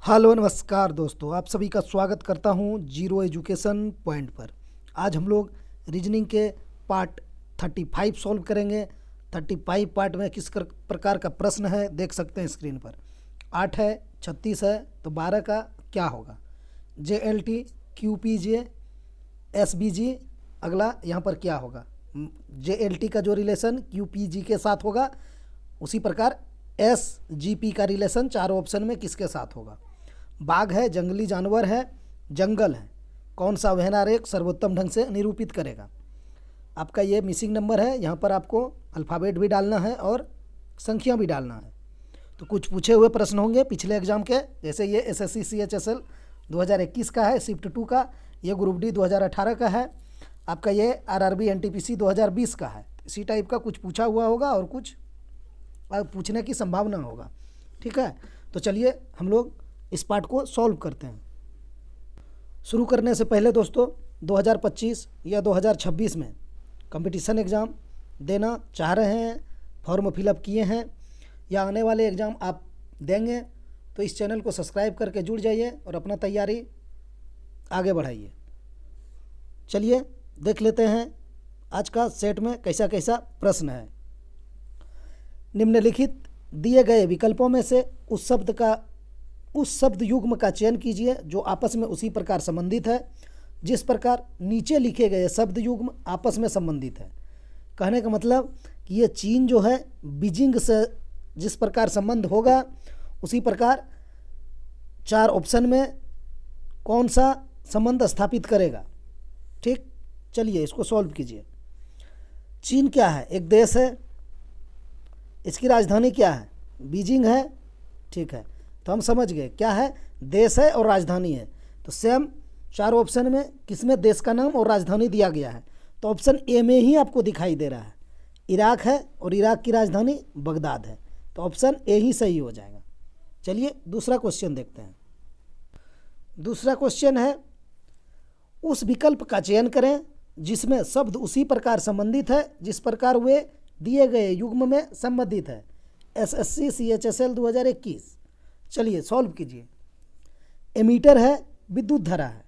Hello नमस्कार दोस्तों, आप सभी का स्वागत करता हूं जीरो एजुकेशन पॉइंट पर। आज हम लोग रीजनिंग के पार्ट 35 सॉल्व करेंगे। 35 पार्ट में किस प्रकार का प्रश्न है देख सकते हैं स्क्रीन पर। 8 है, 36 है, तो 12 का क्या होगा। JLT, QPJ, SBG, अगला यहाँ पर क्या होगा। JLT का जो रिलेशन QPG के साथ होगा, उसी प्रकार SGP का रिलेशन चारों ऑप्शन में किसके साथ होगा। बाघ है, जंगली जानवर है, जंगल है, कौन सा वहन आरेख सर्वोत्तम ढंग से निरूपित करेगा। आपका ये मिसिंग नंबर है, यहाँ पर आपको अल्फ़ाबेट भी डालना है और संख्या भी डालना है। तो कुछ पूछे हुए प्रश्न होंगे पिछले एग्जाम के, जैसे ये SSC CHSL 2021 का है, शिफ्ट 2 का, ये ग्रुप डी 2018 का है, आपका ये RRB NTPC 2020 का है। इसी टाइप का कुछ पूछा हुआ होगा और कुछ पूछने की संभावना होगा। ठीक है, तो चलिए हम लोग इस पार्ट को सॉल्व करते हैं। शुरू करने से पहले दोस्तों, 2025 या 2026 में कंपटीशन एग्ज़ाम देना चाह रहे हैं, फॉर्म फिलअप किए हैं या आने वाले एग्ज़ाम आप देंगे, तो इस चैनल को सब्सक्राइब करके जुड़ जाइए और अपना तैयारी आगे बढ़ाइए। चलिए देख लेते हैं आज का सेट में कैसा कैसा प्रश्न है। निम्नलिखित दिए गए विकल्पों में से उस शब्द युग्म का चयन कीजिए जो आपस में उसी प्रकार संबंधित है जिस प्रकार नीचे लिखे गए शब्द युग्म आपस में संबंधित है। कहने का मतलब कि ये चीन जो है बीजिंग से जिस प्रकार संबंध होगा उसी प्रकार चार ऑप्शन में कौन सा संबंध स्थापित करेगा। ठीक, चलिए इसको सॉल्व कीजिए। चीन क्या है? एक देश है। इसकी राजधानी क्या है? बीजिंग है। ठीक है, तो हम समझ गए क्या है, देश है और राजधानी है। तो सेम चार ऑप्शन में किसमें देश का नाम और राजधानी दिया गया है, तो ऑप्शन ए में ही आपको दिखाई दे रहा है। इराक है और इराक की राजधानी बगदाद है, तो ऑप्शन ए ही सही हो जाएगा। चलिए दूसरा क्वेश्चन देखते हैं। दूसरा क्वेश्चन है, उस विकल्प का चयन करें जिसमें शब्द उसी प्रकार संबंधित है जिस प्रकार वे दिए गए युग्म में संबंधित है। SSC CHSL 2021। चलिए सॉल्व कीजिए। एमीटर है, विद्युत धारा है,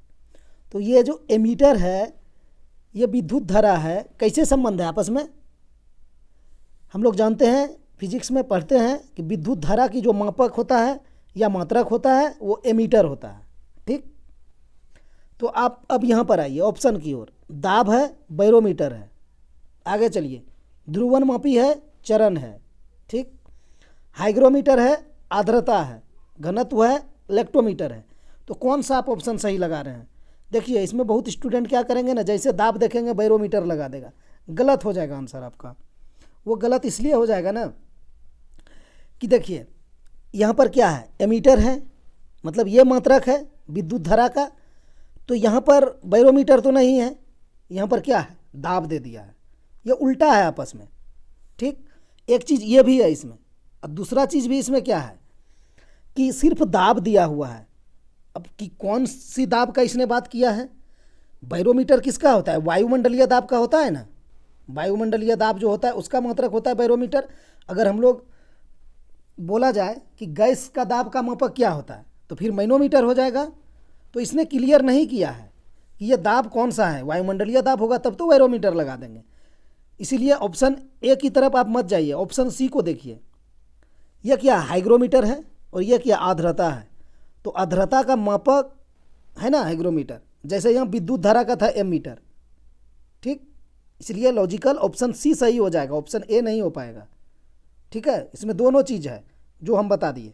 तो ये जो एमीटर है ये विद्युत धारा है, कैसे संबंध है आपस में। हम लोग जानते हैं, फिजिक्स में पढ़ते हैं कि विद्युत धारा की जो मापक होता है या मात्रक होता है वो एमीटर होता है। ठीक, तो आप अब यहाँ पर आइए ऑप्शन की ओर। दाब है, बैरोमीटर है। आगे चलिए, ध्रुवन मापी है, चरण है। ठीक, हाइग्रोमीटर है, आर्द्रता है, घनत्व है, इलेक्ट्रोमीटर है। तो कौन सा आप ऑप्शन सही लगा रहे हैं। देखिए इसमें बहुत स्टूडेंट क्या करेंगे ना, जैसे दाब देखेंगे बैरोमीटर लगा देगा, गलत हो जाएगा आंसर आपका। वो गलत इसलिए हो जाएगा ना कि देखिए यहाँ पर क्या है, एमीटर है, मतलब ये मात्रक है विद्युत धारा का, तो यहाँ पर बैरोमीटर तो नहीं है, यहाँ पर क्या है, दाब दे दिया है। ये उल्टा है आपस में। ठीक, एक चीज़ ये भी है इसमें, और दूसरा चीज़ भी इसमें क्या है कि सिर्फ दाब दिया हुआ है। अब कि कौन सी दाब का इसने बात किया है। बैरोमीटर किसका होता है, वायुमंडलीय दाब का होता है ना। वायुमंडलीय दाब जो होता है उसका मात्रक होता है बैरोमीटर। अगर हम लोग बोला जाए कि गैस का दाब का मापक क्या होता है, तो फिर मैनोमीटर हो जाएगा। तो इसने क्लियर नहीं किया है कि ये दाब कौन सा है, वायुमंडलीय दाब होगा तब तो बैरोमीटर लगा देंगे। इसीलिए ऑप्शन ए की तरफ आप मत जाइए, ऑप्शन सी को देखिए। यह क्या, हाइग्रोमीटर है, और यह क्या, आर्द्रता है। तो आर्द्रता का मापक है ना हाइग्रोमीटर, जैसे यहाँ विद्युत धारा का था एमीटर। ठीक, इसलिए लॉजिकल ऑप्शन सी सही हो जाएगा, ऑप्शन ए नहीं हो पाएगा। ठीक है, इसमें दोनों चीज़ है जो हम बता दिए।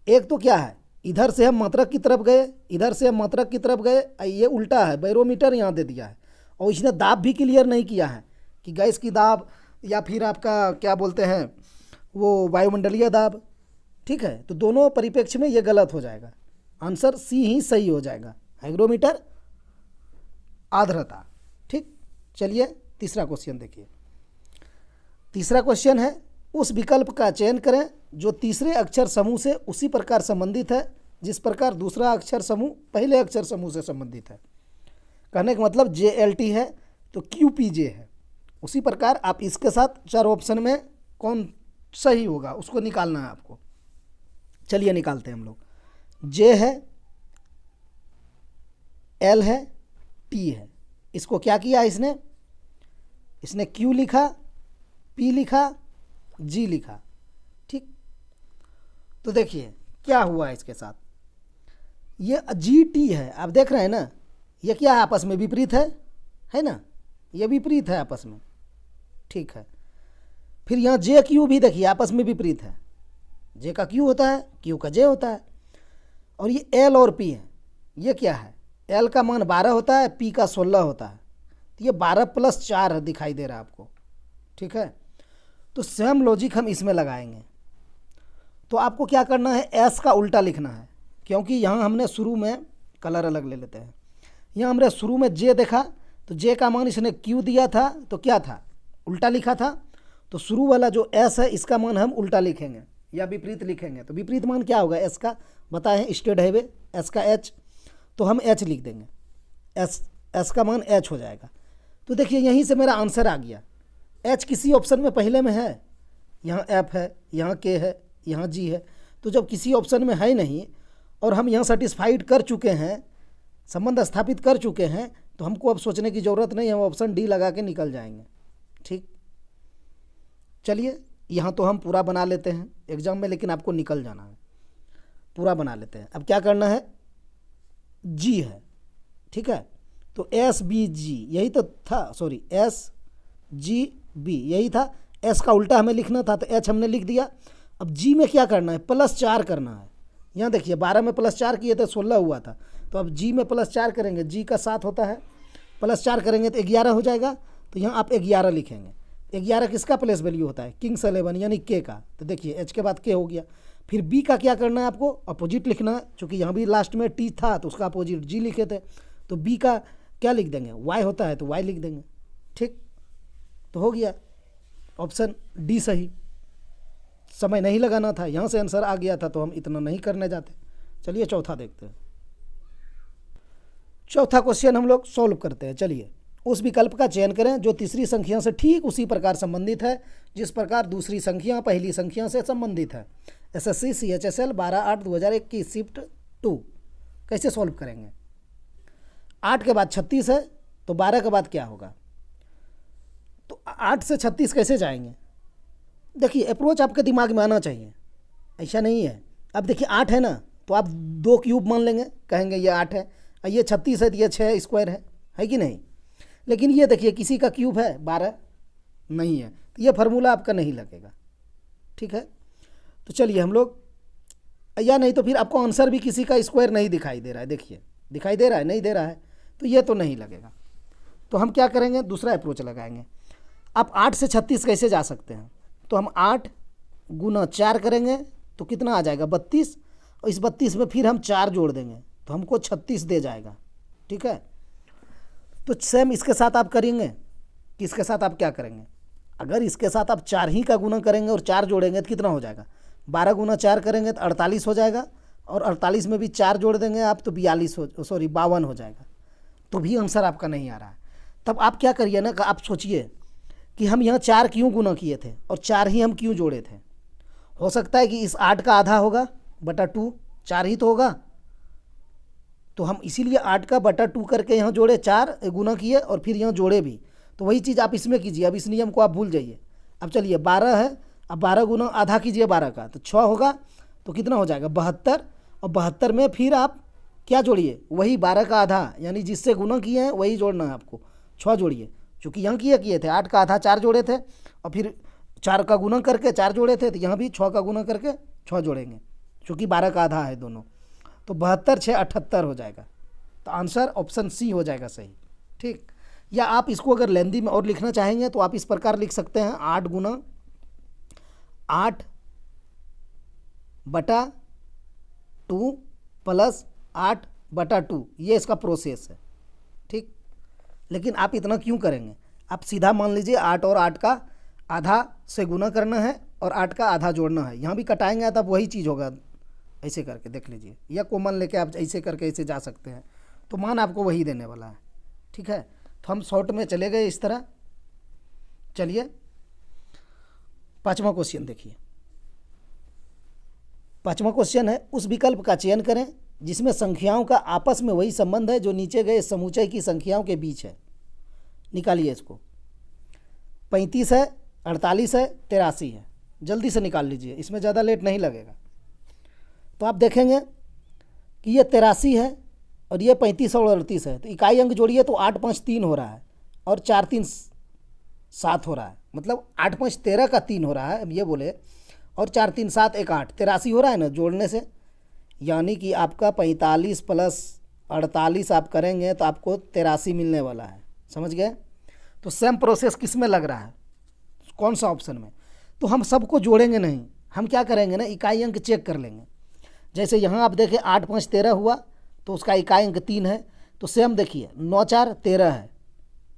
एक तो क्या है, इधर से हम मात्रक की तरफ गए, इधर से हम मात्रक की तरफ गए, ये उल्टा है, बैरोमीटर यहाँ दे दिया है। और इसने दाब भी क्लियर नहीं किया है कि गैस की दाब या फिर आपका क्या बोलते हैं वो वायुमंडलीय दाब। ठीक है, तो दोनों परिप्रेक्ष्य में ये गलत हो जाएगा, आंसर सी ही सही हो जाएगा, हाइग्रोमीटर, आर्द्रता। ठीक, चलिए तीसरा क्वेश्चन देखिए। तीसरा क्वेश्चन है, उस विकल्प का चयन करें जो तीसरे अक्षर समूह से उसी प्रकार संबंधित है जिस प्रकार दूसरा अक्षर समूह पहले अक्षर समूह से संबंधित है। कहने का मतलब JLT है तो QPJ है, उसी प्रकार आप इसके साथ चार ऑप्शन में कौन सही होगा उसको निकालना है आपको। चलिए निकालते हैं हम लोग। जे है, एल है, टी है। इसको क्या किया इसने क्यू लिखा, पी लिखा, जी लिखा। ठीक, तो देखिए क्या हुआ इसके साथ, ये जी टी है, आप देख रहे हैं ना, ये क्या है, आपस में विपरीत है ना, ये विपरीत है आपस में। ठीक है, फिर यहाँ जे क्यू भी देखिए आपस में विपरीत है, जे का क्यू होता है, क्यू का जे होता है। और ये एल और पी है, ये क्या है, एल का मान 12 होता है, पी का 16 होता है, तो ये 12 + 4 दिखाई दे रहा है आपको। ठीक है, तो सेम लॉजिक हम इसमें लगाएंगे। तो आपको क्या करना है, एस का उल्टा लिखना है, क्योंकि यहाँ हमने शुरू में, कलर अलग ले लेते हैं, यहाँ हमने शुरू में जे देखा, तो जे का मान इसने क्यू दिया था, तो क्या था, उल्टा लिखा था। तो शुरू वाला जो एस है, इसका मान हम उल्टा लिखेंगे या विपरीत लिखेंगे। तो विपरीत मान क्या होगा, एस का बताएं, स्टेट हाईवे, एस का एच, तो हम एच लिख देंगे, एस का मान एच हो जाएगा। तो देखिए यहीं से मेरा आंसर आ गया, एच किसी ऑप्शन में पहले में है, यहाँ एफ है, यहाँ के है, यहाँ जी है। तो जब किसी ऑप्शन में है नहीं और हम यहाँ सेटिस्फाइड कर चुके हैं, संबंध स्थापित कर चुके हैं, तो हमको अब सोचने की ज़रूरत नहीं, हम ऑप्शन डी लगा के निकल जाएंगे। ठीक, चलिए यहाँ तो हम पूरा बना लेते हैं एग्जाम में, लेकिन आपको निकल जाना है, पूरा बना लेते हैं। अब क्या करना है, जी है, ठीक है, तो एस बी जी यही तो था, सॉरी एस जी बी यही था, एस का उल्टा हमें लिखना था, तो एच हमने लिख दिया। अब जी में क्या करना है, +4 करना है। यहाँ देखिए 12 में +4 किए थे, 16 हुआ था, तो अब जी में +4 करेंगे, जी का 7 होता है, +4 करेंगे तो 11 हो जाएगा। तो यहाँ आप 11 लिखेंगे। 11 किसका प्लेस वैल्यू होता है, किंग्स 11 यानी के का। तो देखिए एच के बाद के हो गया। फिर बी का क्या करना है, आपको अपोजिट लिखना है, चूँकि यहाँ भी लास्ट में टी था तो उसका अपोजिट जी लिखे थे, तो बी का क्या लिख देंगे, वाई होता है तो वाई लिख देंगे। ठीक, तो हो गया ऑप्शन डी सही। समय नहीं लगाना था, यहाँ से आंसर आ गया था, तो हम इतना नहीं करने जाते। चलिए चौथा देखते हैं। चौथा क्वेश्चन हम लोग सॉल्व करते हैं। चलिए, उस विकल्प का चयन करें जो तीसरी संख्या से ठीक उसी प्रकार संबंधित है जिस प्रकार दूसरी संख्या पहली संख्या से संबंधित है। SSC CHSL 12/8/2021 shift 2। कैसे सॉल्व करेंगे, 8 के बाद 36 है, तो 12 के बाद क्या होगा, तो 8 से 36 कैसे जाएंगे। देखिए अप्रोच आपके दिमाग में आना चाहिए, ऐसा नहीं है। अब देखिए 8 है ना, तो आप 2 क्यूब मान लेंगे, कहेंगे ये 8 है, और ये 36 है तो ये 6 स्क्वायर है कि नहीं। लेकिन ये देखिए किसी का क्यूब है 12 नहीं है, तो ये फार्मूला आपका नहीं लगेगा। ठीक है, तो चलिए हम लोग, या नहीं तो फिर आपको आंसर भी किसी का स्क्वायर नहीं दिखाई दे रहा है, देखिए दिखाई दे रहा है, नहीं दे रहा है, तो ये तो नहीं लगेगा। तो हम क्या करेंगे, दूसरा अप्रोच लगाएंगे। आप 8 से 36 कैसे जा सकते हैं, तो हम 8 × 4 करेंगे तो कितना आ जाएगा 32, और इस 32 में फिर हम 4 जोड़ देंगे तो हमको 36 दे जाएगा। ठीक है, तो सेम इसके साथ आप करेंगे कि इसके साथ आप क्या करेंगे, अगर इसके साथ आप 4 ही का गुना करेंगे और 4 जोड़ेंगे तो कितना हो जाएगा, 12 × 4 करेंगे तो 48 हो जाएगा, और 48 में भी 4 जोड़ देंगे आप तो 52 हो जाएगा। तो भी आंसर आपका नहीं आ रहा है। तब आप क्या करिए ना, आप सोचिए कि हम यहाँ 4 क्यों गुना किए थे और 4 ही हम क्यों जोड़े थे। हो सकता है कि इस 8 का आधा होगा बटा 2, 4 ही तो होगा, तो हम इसीलिए 8 का बटा 2 करके यहाँ जोड़े, 4 गुना किए और फिर यहाँ जोड़े भी। तो वही चीज़ आप इसमें कीजिए, अब इस नियम को आप भूल जाइए। अब चलिए 12 है, अब 12 गुना आधा कीजिए 12 का, तो 6 होगा, तो कितना हो जाएगा 72, और 72 में फिर आप क्या जोड़िए, वही 12 का आधा, यानी जिससे गुना किए हैं वही जोड़ना है आपको, 6 जोड़िए। चूँकि यहाँ किए थे 8 का आधा 4 जोड़े थे, और फिर 4 का गुना करके 4 जोड़े थे, तो यहाँ भी 6 का गुना करके 6 जोड़ेंगे, चूँकि 12 का आधा है दोनों, तो 72 6 78 हो जाएगा। तो आंसर ऑप्शन सी हो जाएगा सही। ठीक, या आप इसको अगर लेंदी में और लिखना चाहेंगे तो आप इस प्रकार लिख सकते हैं, 8 × 8 बटा 2 + 8 बटा 2, ये इसका प्रोसेस है। ठीक, लेकिन आप इतना क्यों करेंगे, आप सीधा मान लीजिए 8 और 8 का आधा से गुना करना है और 8 का आधा जोड़ना है। यहाँ भी कटाएंगे तब वही चीज़ होगा, ऐसे करके देख लीजिए, या कॉमन लेके आप ऐसे करके ऐसे जा सकते हैं, तो मान आपको वही देने वाला है। ठीक है, तो हम शॉर्ट में चले गए इस तरह। चलिए 5वां क्वेश्चन देखिए। 5वां क्वेश्चन है, उस विकल्प का चयन करें जिसमें संख्याओं का आपस में वही संबंध है जो नीचे गए समुच्चय की संख्याओं के बीच है। निकालिए इसको। 35 है, 48 है, 83 है। जल्दी से निकाल लीजिए, इसमें ज़्यादा लेट नहीं लगेगा। तो आप देखेंगे कि ये 83 है और ये 35 और 38 है, तो इकाई अंक जोड़िए तो 8 5 3 हो रहा है और 4 3 7 हो रहा है, मतलब 8 5 13 का 3 हो रहा है, हम ये बोले, और 4 3 7 1 8, 83 हो रहा है ना जोड़ने से। यानी कि आपका 45 प्लस 48 आप करेंगे तो आपको 83 मिलने वाला है। समझ गए? तो सेम प्रोसेस किस में लग रहा है, कौन सा ऑप्शन में? तो हम सबको जोड़ेंगे नहीं, हम क्या करेंगे ना, इकाई अंक चेक कर लेंगे। जैसे यहाँ आप देखें 8 5 13 हुआ तो उसका इकाई अंक 3 है, तो सेम देखिए 9 4 13 है,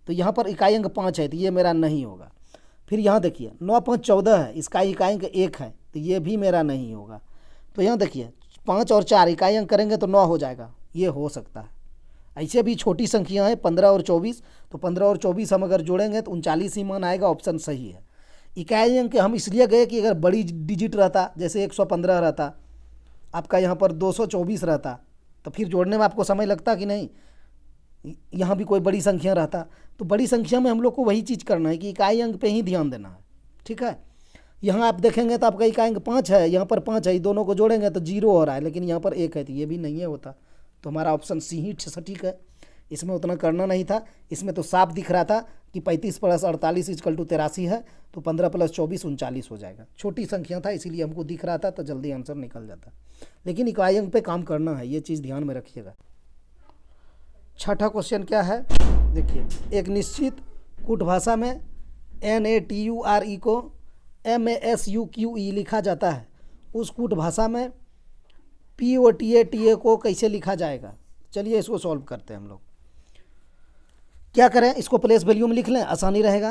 तो यहाँ पर इकाई अंक 5 है, तो ये मेरा नहीं होगा। फिर यहाँ देखिए 9 5 14 है, इसका इकाई अंक 1 है, तो ये भी मेरा नहीं होगा। तो यहाँ देखिए 5 और 4 इकाई अंक करेंगे तो 9 हो जाएगा, ये हो सकता है। ऐसे भी छोटी संख्या है 15 और 24, तो 15 और 24 हम अगर जोड़ेंगे तो 39 ही मान आएगा, ऑप्शन सही है। इकाई अंक हम इसलिए गए कि अगर बड़ी डिजिट रहता, जैसे 115 रहता, आपका यहाँ पर 224 रहता, तो फिर जोड़ने में आपको समय लगता कि नहीं, यहाँ भी कोई बड़ी संख्या रहता। तो बड़ी संख्या में हम लोग को वही चीज़ करना है कि इकाई अंक पे ही ध्यान देना है। ठीक है, यहाँ आप देखेंगे तो आपका इकाई अंक 5 है, यहाँ पर 5 है, दोनों को जोड़ेंगे तो 0 हो रहा है, लेकिन यहाँ पर 1 है, तो ये भी नहीं है होता। तो हमारा ऑप्शन सी ही सटीक है, इसमें उतना करना नहीं था। इसमें तो साफ दिख रहा था कि 35 प्लस 48 = 83 है, तो 15 प्लस 24 39 हो जाएगा। छोटी संख्या था इसीलिए हमको दिख रहा था, तो जल्दी आंसर निकल जाता। लेकिन इकाई अंक पे काम करना है, ये चीज़ ध्यान में रखिएगा। 6ठा क्वेश्चन क्या है, देखिए, एक निश्चित कूट भाषा में NATURE को MASUQE लिखा जाता है, उस कूट भाषा में POTATA को कैसे लिखा जाएगा? चलिए इसको सॉल्व करते हैं हम लोग। क्या करें, इसको प्लेस वैल्यू में लिख लें, आसानी रहेगा,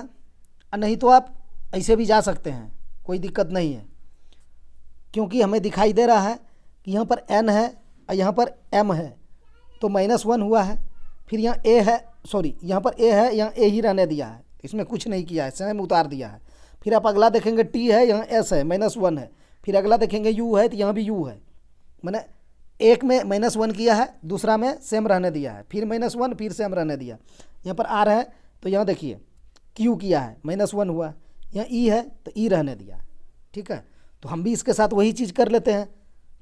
और नहीं तो आप ऐसे भी जा सकते हैं, कोई दिक्कत नहीं है, क्योंकि हमें दिखाई दे रहा है कि यहाँ पर n है और यहाँ पर m है, तो -1 हुआ है। फिर यहाँ a है, सॉरी यहाँ पर a है, यहाँ a ही रहने दिया है, इसमें कुछ नहीं किया है, सेम उतार दिया है। फिर आप अगला देखेंगे t है, यहाँ s है, -1 है। फिर अगला देखेंगे u है, तो यहाँ भी u है, मैंने एक में -1 किया है, दूसरा में सेम रहने दिया है, फिर -1 फिर सेम रहने दिया। यहाँ पर r है तो यहाँ देखिए q किया है, -1 हुआ। यहाँ e है तो e रहने दिया। ठीक है, तो हम भी इसके साथ वही चीज़ कर लेते हैं,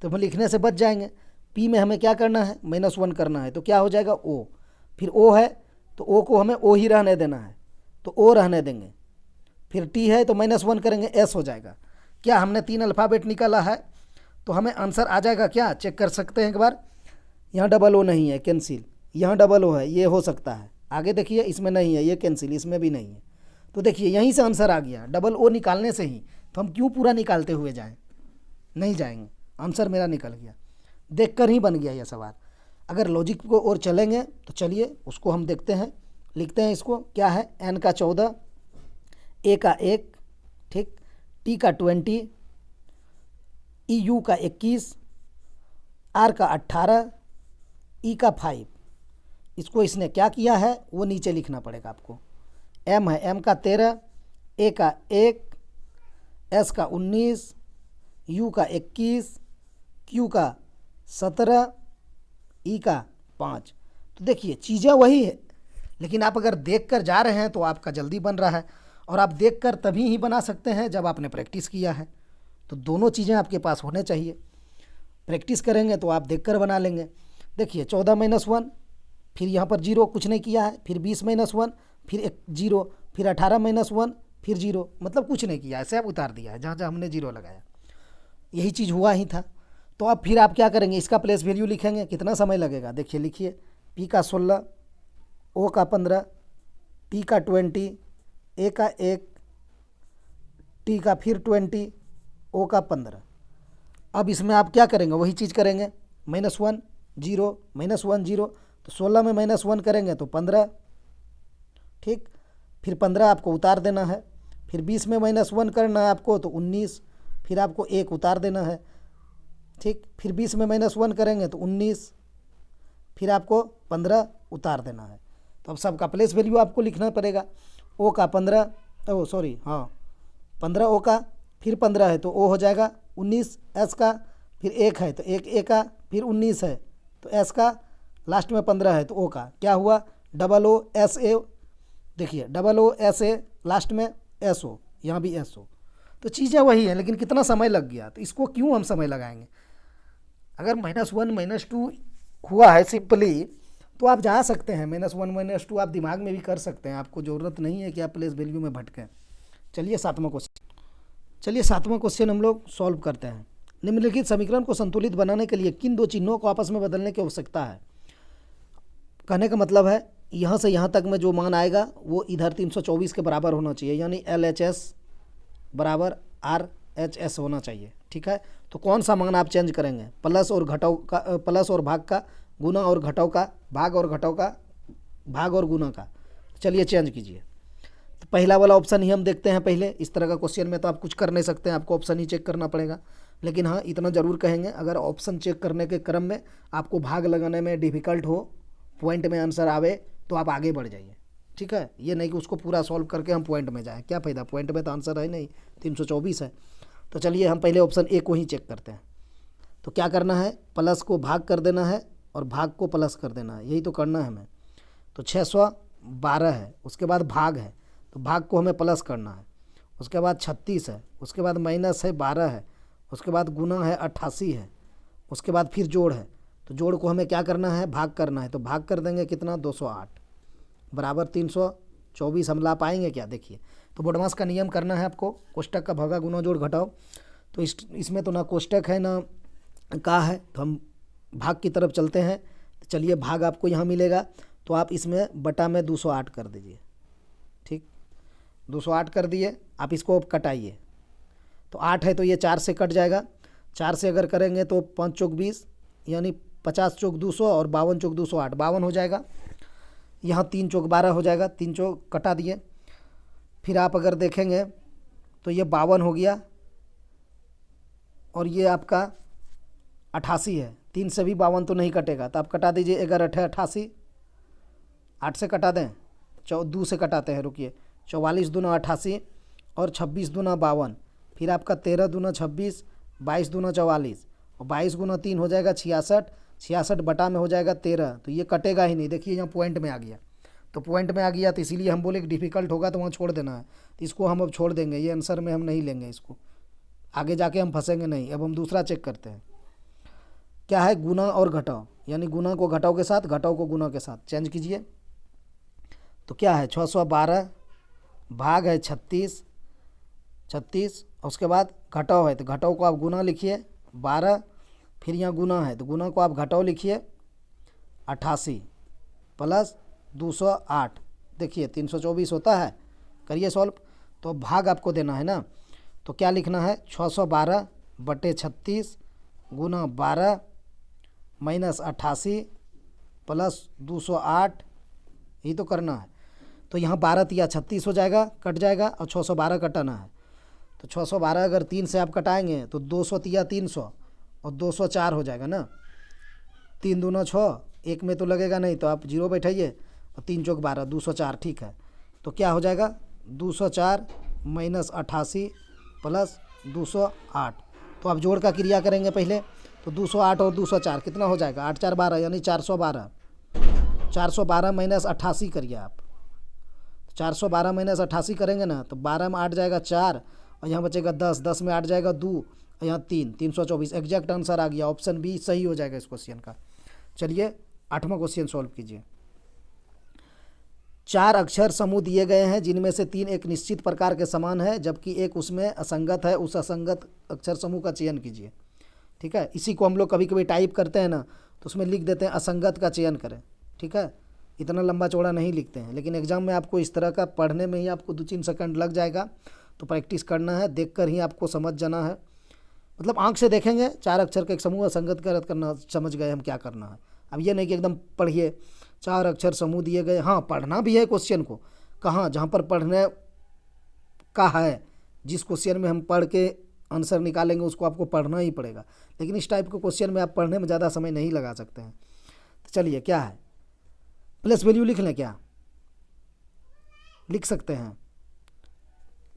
तो हम लिखने से बच जाएंगे। p में हमें क्या करना है, -1 करना है, तो क्या हो जाएगा o। फिर o है तो o को हमें o ही रहने देना है, तो o रहने देंगे। फिर t है तो -1 करेंगे, s हो जाएगा। क्या हमने 3 अल्फ़ाबेट निकाला है, तो हमें आंसर आ जाएगा क्या, चेक कर सकते हैं एक बार। यहाँ डबल ओ नहीं है, कैंसिल। यहाँ डबल ओ है, ये हो सकता है। आगे देखिए इसमें नहीं है, ये कैंसिल, इसमें भी नहीं है। तो देखिए यहीं से आंसर आ गया, डबल ओ निकालने से ही। तो हम क्यों पूरा निकालते हुए जाएं, नहीं जाएंगे, आंसर मेरा निकल गया, देखकर ही बन गया यह सवाल। अगर लॉजिक को और चलेंगे तो चलिए उसको हम देखते हैं, लिखते हैं इसको। क्या है, n का 14, a का 1, ठीक, t का 20, EU का 21, R का 18, E का 5। इसको इसने क्या किया है वो नीचे लिखना पड़ेगा आपको। M है, M का 13, A का 1, S का 19, U का 21, Q का 17, E का 5। तो देखिए चीज़ें वही है, लेकिन आप अगर देख कर जा रहे हैं तो आपका जल्दी बन रहा है, और आप देख कर तभी ही बना सकते हैं जब आपने प्रैक्टिस किया है। तो दोनों चीज़ें आपके पास होने चाहिए। प्रैक्टिस करेंगे तो आप देखकर बना लेंगे। देखिए 14 - 1, फिर यहाँ पर 0, कुछ नहीं किया है, फिर 20 - 1, फिर 0, फिर 18 - 1, फिर 0, मतलब कुछ नहीं किया है, सब उतार दिया है जहाँ जहाँ हमने 0 लगाया। यही चीज़ हुआ ही था। तो अब फिर आप क्या करेंगे, इसका प्लेस वैल्यू लिखेंगे। कितना समय लगेगा, देखिए लिखिए। P का 16, O का 15, T का 20, A का 1, T का फिर 20, O का 15। अब इसमें आप क्या करेंगे, वही चीज़ करेंगे, -1 0 -1 0, तो 16 में -1 करेंगे तो 15, ठीक। फिर 15 आपको उतार देना है। फिर 20 में -1 करना है आपको तो 19, फिर आपको 1 उतार देना है, ठीक। फिर 20 में -1 करेंगे तो 19, फिर आपको 15 उतार देना है। तो अब सबका प्लेस वैल्यू आपको लिखना पड़ेगा। O का 15, ओ सॉरी, हाँ 15 O का, फिर 15 है तो O हो जाएगा 19, S का, फिर 1 है तो 1 ए का, फिर 19 है तो एस का, लास्ट में 15 है तो ओ का। क्या हुआ, डबल ओ एस ए, देखिए double O S A, last में एस ओ, यहाँ भी एस ओ। तो चीज़ें वही हैं, लेकिन कितना समय लग गया, तो इसको क्यों हम समय लगाएंगे। अगर -1 -2 हुआ है सिंपली, तो आप जा सकते हैं -1 -2, आप दिमाग में भी कर सकते हैं, आपको ज़रूरत नहीं है कि आप प्लेस वैल्यू में भटकें। चलिए 7वां क्वेश्चन हम लोग सॉल्व करते हैं। निम्नलिखित समीकरण को संतुलित बनाने के लिए किन दो चिन्हों को आपस में बदलने की आवश्यकता है। कहने का मतलब है यहाँ से यहाँ तक में जो मान आएगा वो इधर 324 के बराबर होना चाहिए, यानी LHS बराबर RHS होना चाहिए। ठीक है, तो कौन सा मान आप चेंज करेंगे, प्लस और घटाव का, प्लस और भाग का, गुना और घटाव का, भाग और घटाव का, भाग और गुना का। चलिए चेंज कीजिए। तो पहला वाला ऑप्शन ही हम देखते हैं पहले। इस तरह का क्वेश्चन में तो आप कुछ कर नहीं सकते हैं, आपको ऑप्शन ही चेक करना पड़ेगा। लेकिन हाँ, इतना ज़रूर कहेंगे, अगर ऑप्शन चेक करने के क्रम में आपको भाग लगाने में डिफ़िकल्ट हो, पॉइंट में आंसर आवे, तो आप आगे बढ़ जाइए। ठीक है, ये नहीं कि उसको पूरा सॉल्व करके हम पॉइंट में जाएं, क्या फ़ायदा, पॉइंट में तो आंसर है नहीं, 324 है। तो चलिए हम पहले ऑप्शन ए को ही चेक करते हैं। तो क्या करना है, प्लस को भाग कर देना है और भाग को प्लस कर देना है, यही तो करना है हमें। तो 612 है, उसके बाद भाग है, तो भाग को हमें प्लस करना है। उसके बाद 36 है, उसके बाद माइनस है 12 है, उसके बाद गुना है 88 है, उसके बाद फिर जोड़ है। तो जोड़ को हमें क्या करना है, भाग करना है। तो भाग कर देंगे कितना, 208 बराबर 324। हम ला पाएंगे क्या, देखिए। तो बोडमास का नियम करना है आपको, कोष्टक का भागा गुना जोड़ घटाओ। तो इसमें तो ना कोष्टक है ना का है, तो हम भाग की तरफ चलते हैं। तो चलिए, भाग आपको यहाँ मिलेगा, तो आप इसमें बटा में 208 कर दीजिए। ठीक, 208 कर दिए, आप इसको अब कटाइए। तो 8 है तो ये 4 से कट जाएगा, 4 से अगर करेंगे तो 5 चौक 20, यानी 50 चौक 200 और 52 चौक 208, 52 हो जाएगा। यहाँ 3 चौक 12 हो जाएगा, 3 चौक कटा दिए। फिर आप अगर देखेंगे तो ये 52 हो गया और ये आपका 88 है। 3 से भी 52 तो नहीं कटेगा, तो आप कटा दीजिए। 11 8 88, 8 से कटा दें, 2 से कटाते हैं, रुकिए। 44 दूना 88 और 26 दूना 52, फिर आपका 13 दूना 26, 22 दूना 44 और 22 गुना 3 हो जाएगा 66, 66 बटा में हो जाएगा 13। तो ये कटेगा ही नहीं, देखिए यहाँ पॉइंट में आ गया। तो पॉइंट में आ गया तो इसीलिए हम बोले कि डिफ़िकल्ट होगा तो वहाँ छोड़ देना है। तो इसको हम अब छोड़ देंगे, ये आंसर में हम नहीं लेंगे इसको, आगे जाके हम फंसेंगे नहीं। अब हम दूसरा चेक करते हैं, क्या है, गुना और घटाव, यानी गुना को घटाव के साथ, घटाव को गुना के साथ। चेंज कीजिए। तो क्या है, 612 भाग है 36, उसके बाद घटाव है, तो घटाव को आप गुना लिखिए 12, फिर यहाँ गुना है तो गुना को आप घटाव लिखिए 88 प्लस 208, देखिए 324 होता है। करिए सॉल्व। तो भाग आपको देना है ना, तो क्या लिखना है, 612 बटे 36 गुना 12 माइनस 88 प्लस 208, यही तो करना है। तो यहाँ 12 तिया 36 हो जाएगा, कट जाएगा, और 612 कटाना है। तो 612 अगर 3 से आप कटाएंगे तो 200 तिया 300 और 204 हो जाएगा ना। 3 दूना 6, एक में तो लगेगा नहीं, तो आप 0 बैठाइए, और 3 चौक 12, 204। ठीक है, तो क्या हो जाएगा, 204 माइनस 88 प्लस 208। तो आप जोड़ का क्रिया करेंगे पहले, तो 208 और 204 कितना हो जाएगा, 8 4 12, यानी 412। 412 माइनस 88 करिए आप, 412 माइनस 88 करेंगे ना, तो 12 में 8 जाएगा 4, और यहाँ बचेगा 10, 10 में 8 जाएगा 2, और यहाँ 3, 324। एग्जैक्ट आंसर आ गया, ऑप्शन बी सही हो जाएगा इस क्वेश्चन का। चलिए 8वां क्वेश्चन सॉल्व कीजिए। 4 अक्षर समूह दिए गए हैं, जिनमें से 3 एक निश्चित प्रकार के समान है, जबकि एक उसमें असंगत है। उस असंगत अक्षर समूह का चयन कीजिए। ठीक है, इसी को हम लोग कभी कभी टाइप करते हैं ना, तो उसमें लिख देते हैं असंगत का चयन करें। ठीक है, इतना लंबा चौड़ा नहीं लिखते हैं, लेकिन एग्जाम में आपको इस तरह का पढ़ने में ही आपको 2-3 सेकंड लग जाएगा। तो प्रैक्टिस करना है, देखकर ही आपको समझ जाना है। मतलब आंख से देखेंगे 4 अक्षर का एक समूह असंगत करना, समझ गए हम क्या करना है। अब ये नहीं कि एकदम पढ़िए 4 अक्षर समूह दिए गए, हाँ पढ़ना भी है क्वेश्चन को, कहाँ जहाँ पर पढ़ने का है, जिस क्वेश्चन में हम पढ़ के आंसर निकालेंगे उसको आपको पढ़ना ही पड़ेगा। लेकिन इस टाइप के क्वेश्चन में आप पढ़ने में ज़्यादा समय नहीं लगा सकते हैं। तो चलिए, क्या है, प्लस वैल्यू लिख लें, क्या लिख सकते हैं।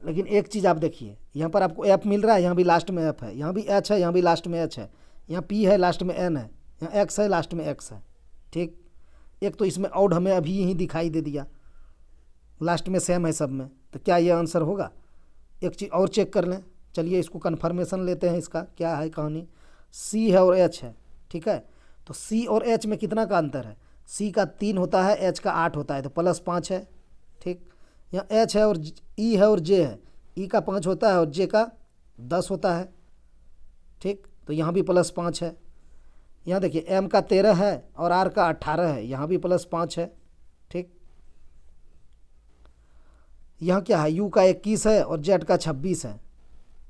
लेकिन एक चीज़ आप देखिए, यहाँ पर आपको एफ मिल रहा है, यहाँ भी लास्ट में एफ है, यहाँ भी एच है, यहाँ भी लास्ट में एच है। यहाँ P है, लास्ट में N है, यहाँ X है, लास्ट में X है। ठीक, एक तो इसमें ऑड हमें अभी यहीं दिखाई दे दिया, लास्ट में सेम है सब में, तो क्या ये आंसर होगा? एक चीज़ और चेक कर लें, चलिए इसको कन्फर्मेशन लेते हैं, इसका क्या है कहानी। C है और H है, ठीक है, तो C और H में कितना का अंतर है? C का 3 होता है, H का 8 होता है, तो +5 है। ठीक, यहाँ H है और E है और J है, E का 5 होता है और J का 10 होता है। ठीक, तो यहाँ भी +5 है। यहाँ देखिए M का 13 है और R का 18 है, यहाँ भी +5 है। ठीक, यहाँ क्या है, U का 21 है और Z का 26 है,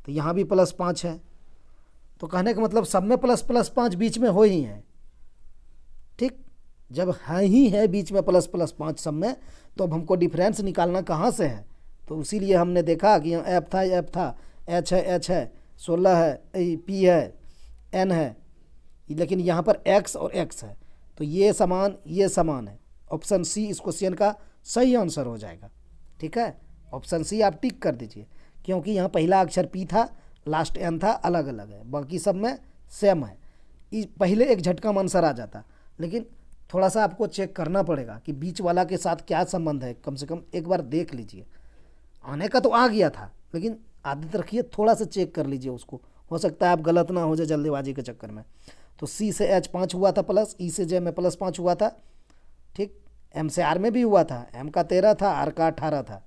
तो यहाँ भी +5 है। तो कहने का मतलब सब में ++5 बीच में हो ही है। ठीक, जब है ही है बीच में ++5 सब में, तो अब हमको डिफरेंस निकालना कहाँ से है? तो इसीलिए हमने देखा कि यहाँ F था, H है, 16 है, P है, N है, लेकिन यहाँ पर X और X है, तो ये समान है। ऑप्शन सी इस क्वेश्चन का सही आंसर हो जाएगा। ठीक है, ऑप्शन सी आप टिक कर दीजिए, क्योंकि यहाँ पहला अक्षर P था, लास्ट N था, अलग अलग है, बाकी सब में सेम है। पहले एक झटका में आंसर आ जाता, लेकिन थोड़ा सा आपको चेक करना पड़ेगा कि बीच वाला के साथ क्या संबंध है, कम से कम एक बार देख लीजिए। आने का तो आ गया था, लेकिन आदत रखिए, थोड़ा सा चेक कर लीजिए उसको, हो सकता है आप गलत ना हो जाए जल्दीबाजी के चक्कर में। तो C से H 5 हुआ था प्लस, E से J में +5 हुआ था। ठीक, M से R में भी हुआ था, M का 13 था, R का 18 था,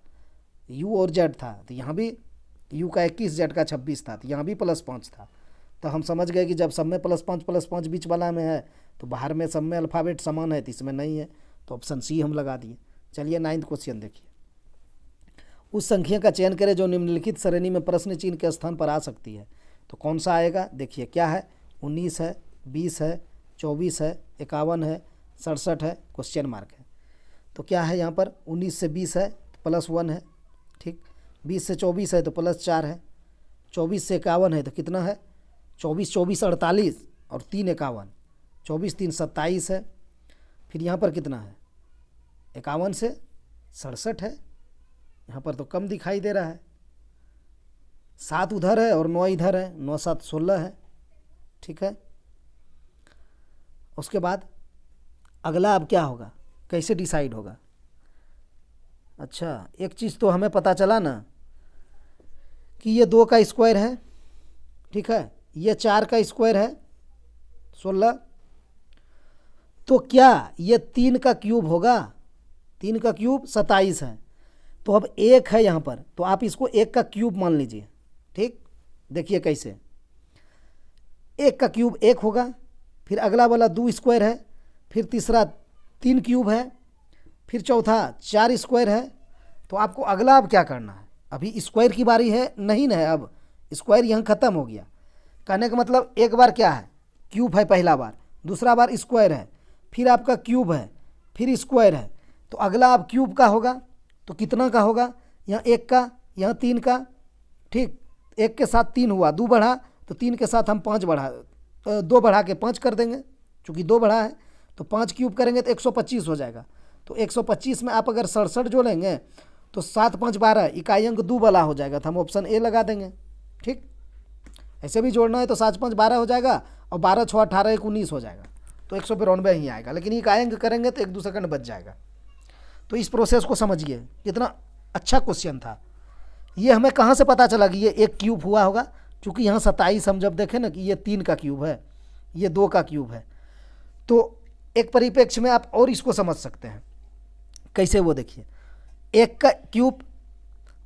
U और Z था, तो यहाँ भी U का 21, Z का 26 था, तो यहाँ भी +5 था। तो हम समझ गए कि जब सब में +5 बीच वाला में है, तो बाहर में सब में अल्फ़ाबेट समान है, तो इसमें नहीं है, तो ऑप्शन सी हम लगा दिए। चलिए 9th क्वेश्चन देखिए। उस संख्या का चयन करें जो निम्नलिखित श्रेणी में प्रश्न चिन्ह के स्थान पर आ सकती है। तो कौन सा आएगा? देखिए क्या है, 19 है, 20 है, 24 है, 51 है, 67 है, क्वेश्चन मार्क है। तो क्या है यहाँ पर, 19 से 20 है तो +1 है। ठीक, 20 से 24 है तो +4 है, 24 से 51 है तो कितना है, 24 24 48 और 3 51, 24 3 27 है। फिर यहाँ पर कितना है, 51 से 67 है, यहाँ पर तो कम दिखाई दे रहा है, 7 उधर है और 9 इधर है, 9 7 16 है। ठीक है, उसके बाद अगला अब क्या होगा, कैसे डिसाइड होगा? अच्छा, एक चीज़ तो हमें पता चला ना कि ये 2 का स्क्वायर है, ठीक है, ये 4 का स्क्वायर है 16, तो क्या ये 3 का क्यूब होगा? 3 का क्यूब 27 है, तो अब 1 है यहाँ पर, तो आप इसको 1 का क्यूब मान लीजिए। ठीक, देखिए कैसे, 1 का क्यूब 1 होगा, फिर अगला वाला 2 स्क्वायर है, फिर तीसरा 3 क्यूब है, फिर चौथा 4 स्क्वायर है। तो आपको अगला अब क्या करना है, अभी स्क्वायर की बारी है नहीं ना है, अब स्क्वायर यहाँ ख़त्म हो गया। कहने का मतलब एक बार क्या है, क्यूब है पहला बार, दूसरा बार स्क्वायर है, फिर आपका क्यूब है, फिर स्क्वायर है, तो अगला अब क्यूब का होगा, तो कितना का होगा, यहाँ 1 का, यहाँ 3 का। ठीक, 1 के साथ 3 हुआ, 2 बढ़ा, तो 3 के साथ हम 5 बढ़ा, 2 बढ़ा के 5 कर देंगे, चूँकि 2 बढ़ा है तो 5 क्यूब करेंगे तो 125 हो जाएगा। तो 125 में आप अगर 67 जोड़ेंगे तो 7 5 12, इकाई अंक 2 वाला हो जाएगा, तो हम ऑप्शन ए लगा देंगे। ठीक, ऐसे भी जोड़ना है तो 7 5 12 हो जाएगा और 12 6 18 1 19 हो जाएगा, तो 192 ही आएगा, लेकिन इकाई अंक करेंगे तो 1 2 सेकंड बच जाएगा। तो इस प्रोसेस को समझिए, कितना अच्छा क्वेश्चन था। ये हमें कहाँ से पता चला कि ये 1 क्यूब हुआ होगा, क्योंकि यहाँ 27 हम जब देखें ना कि ये 3 का क्यूब है, ये 2 का क्यूब है, तो एक परिप्रेक्ष्य में आप और इसको समझ सकते हैं। कैसे, वो देखिए, 1 का क्यूब,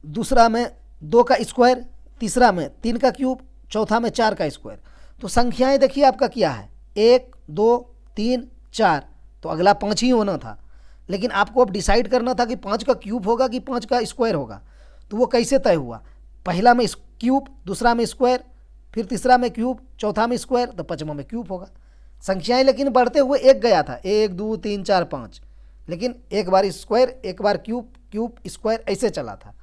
दूसरा में 2 का स्क्वायर, तीसरा में 3 का क्यूब, चौथा में 4 का स्क्वायर। तो संख्याएं देखिए आपका क्या है, 1 2 3 4, तो अगला 5 ही होना था, लेकिन आपको अब डिसाइड करना था कि 5 का क्यूब होगा कि 5 का स्क्वायर होगा। तो वो कैसे तय हुआ, पहला में क्यूब, दूसरा में स्क्वायर, फिर तीसरा में क्यूब, चौथा में स्क्वायर, तो पांचवा में क्यूब होगा। संख्याएं लेकिन बढ़ते हुए 1 गया था, 1 2 3 4 5, लेकिन एक बार स्क्वायर, एक बार क्यूब, क्यूब स्क्वायर, ऐसे चला था।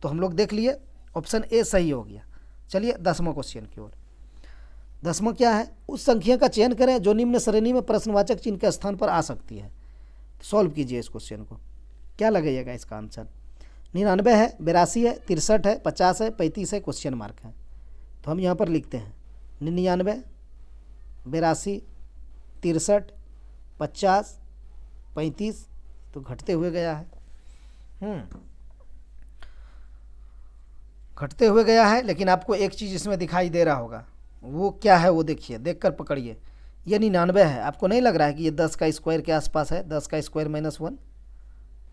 तो हम लोग देख लिए ऑप्शन ए सही हो गया। चलिए 10वां क्वेश्चन की ओर। 10वां क्या है, उस संख्या का चयन करें जो निम्न श्रेणी में प्रश्नवाचक चिन्ह के स्थान पर आ सकती है। सॉल्व कीजिए इस क्वेश्चन को, क्या लगाइएगा इसका आंसर। 99 है, 82 है, 63 है, 50 है, 35 है, क्वेश्चन मार्क है। तो हम यहाँ पर लिखते हैं 99, 82, 63, 50, 35 तो घटते हुए गया है। घटते हुए गया है, लेकिन आपको एक चीज़ इसमें दिखाई दे रहा होगा, वो क्या है वो देखिए, देख कर पकड़िए। ये 99 है, आपको नहीं लग रहा है कि ये 10 का स्क्वायर के आसपास है? 10 का स्क्वायर -1,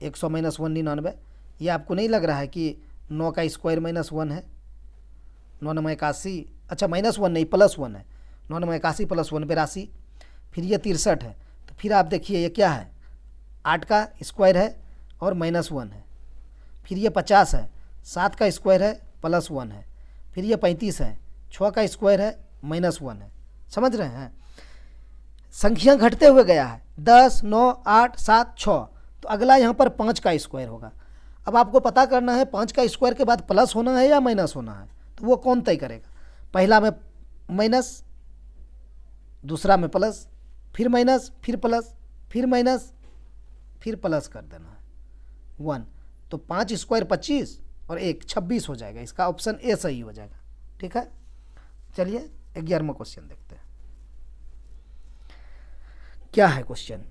100 -1 99। ये आपको नहीं लग रहा है कि 9 का स्क्वायर -1 है? 9 9 81, अच्छा -1 नहीं +1 है, 9 9 81 +1 82। फिर ये 63 है, तो फिर आप देखिए ये क्या है, 8 का स्क्वायर है और -1 है। फिर ये 50 है, 7 का स्क्वायर है +1 है। फिर ये 35 है, 6 का स्क्वायर है -1 है। समझ रहे हैं? संख्या घटते हुए गया है, 10, 9, 8, 7, 6। तो अगला यहाँ पर 5 का स्क्वायर होगा। अब आपको पता करना है 5 का स्क्वायर के बाद प्लस होना है या माइनस होना है, तो वो कौन तय करेगा? पहला में माइनस, दूसरा में प्लस, फिर माइनस, फिर प्लस, फिर माइनस, फिर प्लस कर देना है 1। तो 5 स्क्वायर 25 और 1 26 हो जाएगा। इसका ऑप्शन ए सही हो जाएगा। ठीक है, चलिए 11वां क्वेश्चन देखते हैं। क्या है क्वेश्चन?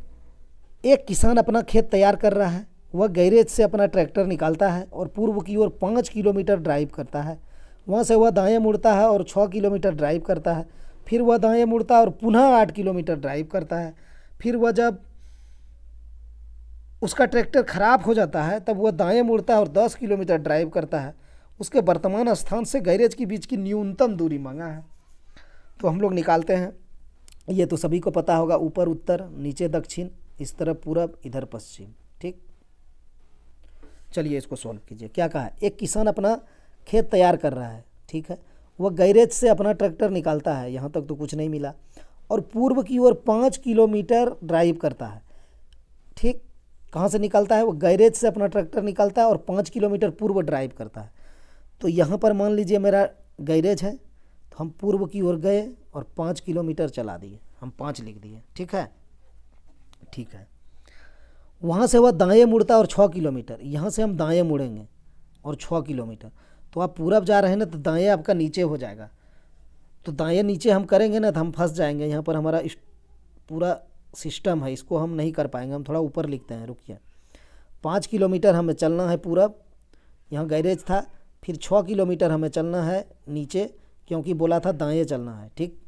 एक किसान अपना खेत तैयार कर रहा है। वह गैरेज से अपना ट्रैक्टर निकालता है और पूर्व की ओर 5 किलोमीटर ड्राइव करता है। वहाँ से वह दाएं मुड़ता है और 6 किलोमीटर ड्राइव करता है। फिर वह दाएं मुड़ता है और पुनः 8 किलोमीटर ड्राइव करता है। फिर वह जब उसका ट्रैक्टर खराब हो जाता है तब वह दाएं मुड़ता है और 10 किलोमीटर ड्राइव करता है। उसके वर्तमान स्थान से गैरेज के बीच की न्यूनतम दूरी मांगा है। तो हम लोग निकालते हैं। ये तो सभी को पता होगा, ऊपर उत्तर, नीचे दक्षिण, इस तरफ पूरब, इधर पश्चिम। ठीक, चलिए इसको सॉल्व कीजिए। क्या कहा है? एक किसान अपना खेत तैयार कर रहा है। ठीक है, वह गैरेज से अपना ट्रैक्टर निकालता है, यहाँ तक तो कुछ नहीं मिला, और पूर्व की ओर 5 किलोमीटर ड्राइव करता है। ठीक, कहाँ से निकलता है? वो गैरेज से अपना ट्रैक्टर निकालता है और 5 किलोमीटर पूर्व ड्राइव करता है। तो यहाँ पर मान लीजिए मेरा गैरेज है, तो हम पूर्व की ओर गए और 5 किलोमीटर चला दिए, हम 5 लिख दिए। ठीक है, ठीक है। वहाँ से वह दाएं मुड़ता और 6 किलोमीटर, यहाँ से हम दाएं मुड़ेंगे और 6 किलोमीटर। तो आप पूरब जा रहे हैं ना, तो दाएं आपका नीचे हो जाएगा। तो दाएं नीचे हम करेंगे ना तो हम फंस जाएंगे। यहाँ पर हमारा पूरा सिस्टम है, इसको हम नहीं कर पाएंगे। हम थोड़ा ऊपर लिखते हैं, रुकिए। 5 किलोमीटर हमें चलना है पूरब, यहाँ गैरेज था। फिर 6 किलोमीटर हमें चलना है नीचे, क्योंकि बोला था दाएं चलना है। ठीक,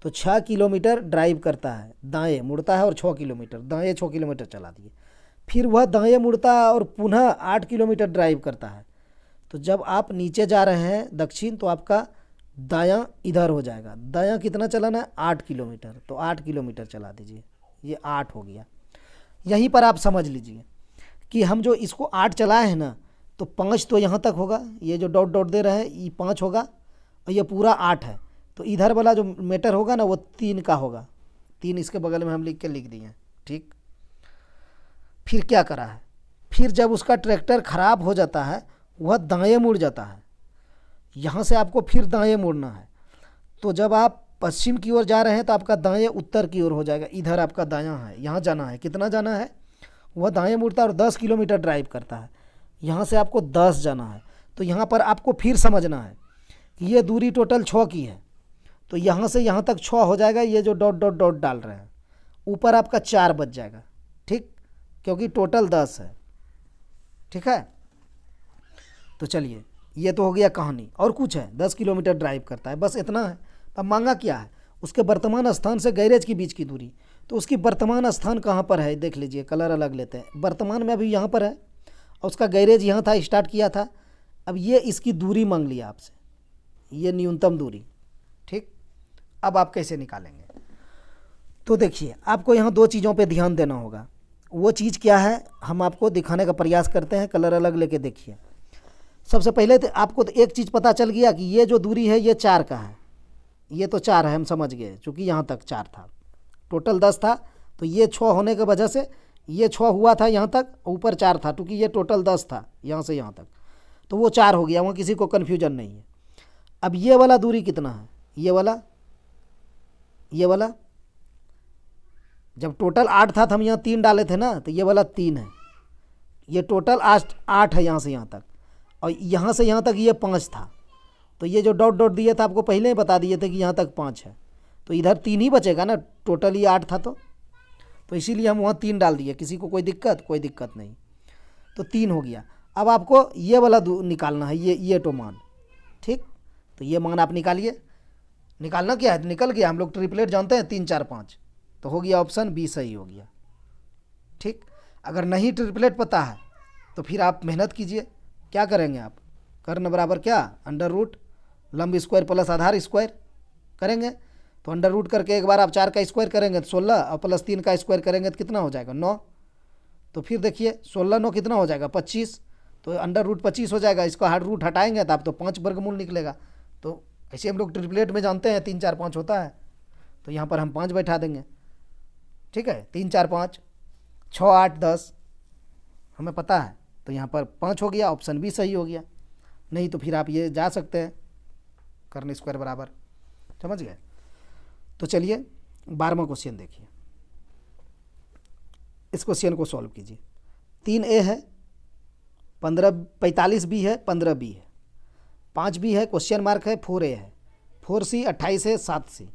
तो 6 किलोमीटर ड्राइव करता है, दाएं मुड़ता है और 6 किलोमीटर, दाएं 6 किलोमीटर चला दिए। फिर वह दाएं मुड़ता है और पुनः 8 किलोमीटर ड्राइव करता है। तो जब आप नीचे जा रहे हैं दक्षिण, तो आपका दायां इधर हो जाएगा। दायां कितना चलाना है? 8 किलोमीटर। तो 8 किलोमीटर चला दीजिए, ये 8 हो गया। यहीं पर आप समझ लीजिए कि हम जो इसको 8 चलाए हैं ना, तो 5 तो यहाँ तक होगा, ये जो डॉट डॉट दे रहे हैं ये 5 होगा, और ये पूरा 8 है। तो इधर वाला जो मीटर होगा ना, वो 3 का होगा। 3 इसके बगल में हम लिख दिए हैं। ठीक, फिर क्या करा है? फिर जब उसका ट्रैक्टर खराब हो जाता है, वह दाएं मुड़ जाता है। यहाँ से आपको फिर दाएं मुड़ना है। तो जब आप पश्चिम की ओर जा रहे हैं तो आपका दाएं उत्तर की ओर हो जाएगा। इधर आपका दायां है, यहाँ जाना है। कितना जाना है? वह दाएं मुड़ता है और 10 किलोमीटर ड्राइव करता है। यहाँ से आपको 10 जाना है। तो यहाँ पर आपको फिर समझना है कि ये दूरी टोटल 6 की है। तो यहाँ से यहाँ तक 6 हो जाएगा। ये जो डॉट डॉट डॉट डाल रहे हैं, ऊपर आपका 4 बच जाएगा। ठीक, क्योंकि टोटल 10 है। ठीक है, तो चलिए ये तो हो गया कहानी। और कुछ है? 10 किलोमीटर ड्राइव करता है, बस इतना है। अब मांगा क्या है? उसके वर्तमान स्थान से गैरेज के बीच की दूरी। तो उसकी वर्तमान स्थान कहाँ पर है? देख लीजिए, कलर अलग लेते हैं। वर्तमान में अभी यहाँ पर है और उसका गैरेज यहाँ था, स्टार्ट किया था। अब ये इसकी दूरी मांग लिया आपसे, ये न्यूनतम दूरी। ठीक, अब आप कैसे निकालेंगे? तो देखिए, आपको यहाँ 2 चीज़ों पे ध्यान देना होगा। वो चीज़ क्या है, हम आपको दिखाने का प्रयास करते हैं। कलर अलग लेके देखिए। सबसे पहले तो आपको तो एक चीज़ पता चल गया कि ये जो दूरी है ये 4 का है। ये तो 4 है, हम समझ गए, चूँकि यहाँ तक 4 था, टोटल 10 था। तो ये 6 होने की वजह से ये 6 हुआ था यहाँ तक, ऊपर 4 था, क्योंकि ये टोटल 10 था यहाँ से यहाँ तक, तो वो 4 हो गया। वहाँ किसी को कन्फ्यूजन नहीं है। अब ये वाला दूरी कितना है? ये वाला जब टोटल 8 था तो हम यहाँ 3 डाले थे ना, तो ये वाला 3 है। ये टोटल 8 है यहाँ से यहाँ तक, और यहाँ से यहाँ तक ये 5 था। तो ये जो डॉट डॉट दिए था आपको पहले ही बता दिए थे कि यहाँ तक 5 है। तो इधर 3 ही बचेगा ना, टोटल ही 8 था तो इसीलिए हम वहाँ 3 डाल दिए। किसी को कोई दिक्कत नहीं। तो 3 हो गया। अब आपको ये वाला निकालना है, ये तो मान, ठीक। तो ये मान आप निकालिए। निकालना क्या है, निकल गया। हम लोग ट्रिपलेट जानते हैं 3 4 5, तो हो गया ऑप्शन बी सही हो गया, ठीक। अगर नहीं ट्रिपलेट पता है तो फिर आप मेहनत कीजिए। क्या करेंगे आप, कर्ण बराबर क्या, अंडर रूट लंब स्क्वायर प्लस आधार स्क्वायर करेंगे। तो अंडर रूट करके एक बार आप 4 का स्क्वायर करेंगे तो 16, और प्लस 3 का स्क्वायर करेंगे तो कितना हो जाएगा, 9। तो फिर देखिए 16 9 कितना हो जाएगा, 25। तो अंडर रूट 25 हो जाएगा। इसको हार्ड रूट हटाएंगे तो आप तो 5 वर्गमूल निकलेगा। तो ऐसे हम लोग ट्रिपलेट में जानते हैं 3 4 5 होता है। तो यहाँ पर हम 5 बैठा देंगे, ठीक है। 3 4 5 6 8 10 हमें पता है, तो यहाँ पर 5 हो गया, ऑप्शन बी सही हो गया। नहीं तो फिर आप ये जा सकते हैं कर्ण स्क्वायर बराबर, समझ गए। तो चलिए 12वां क्वेश्चन देखिए। इस क्वेश्चन को सॉल्व कीजिए। 3a है, 45 बी है, 15 बी है, 5 बी है, क्वेश्चन मार्क है, 4a है, 4c 28 है, 7c।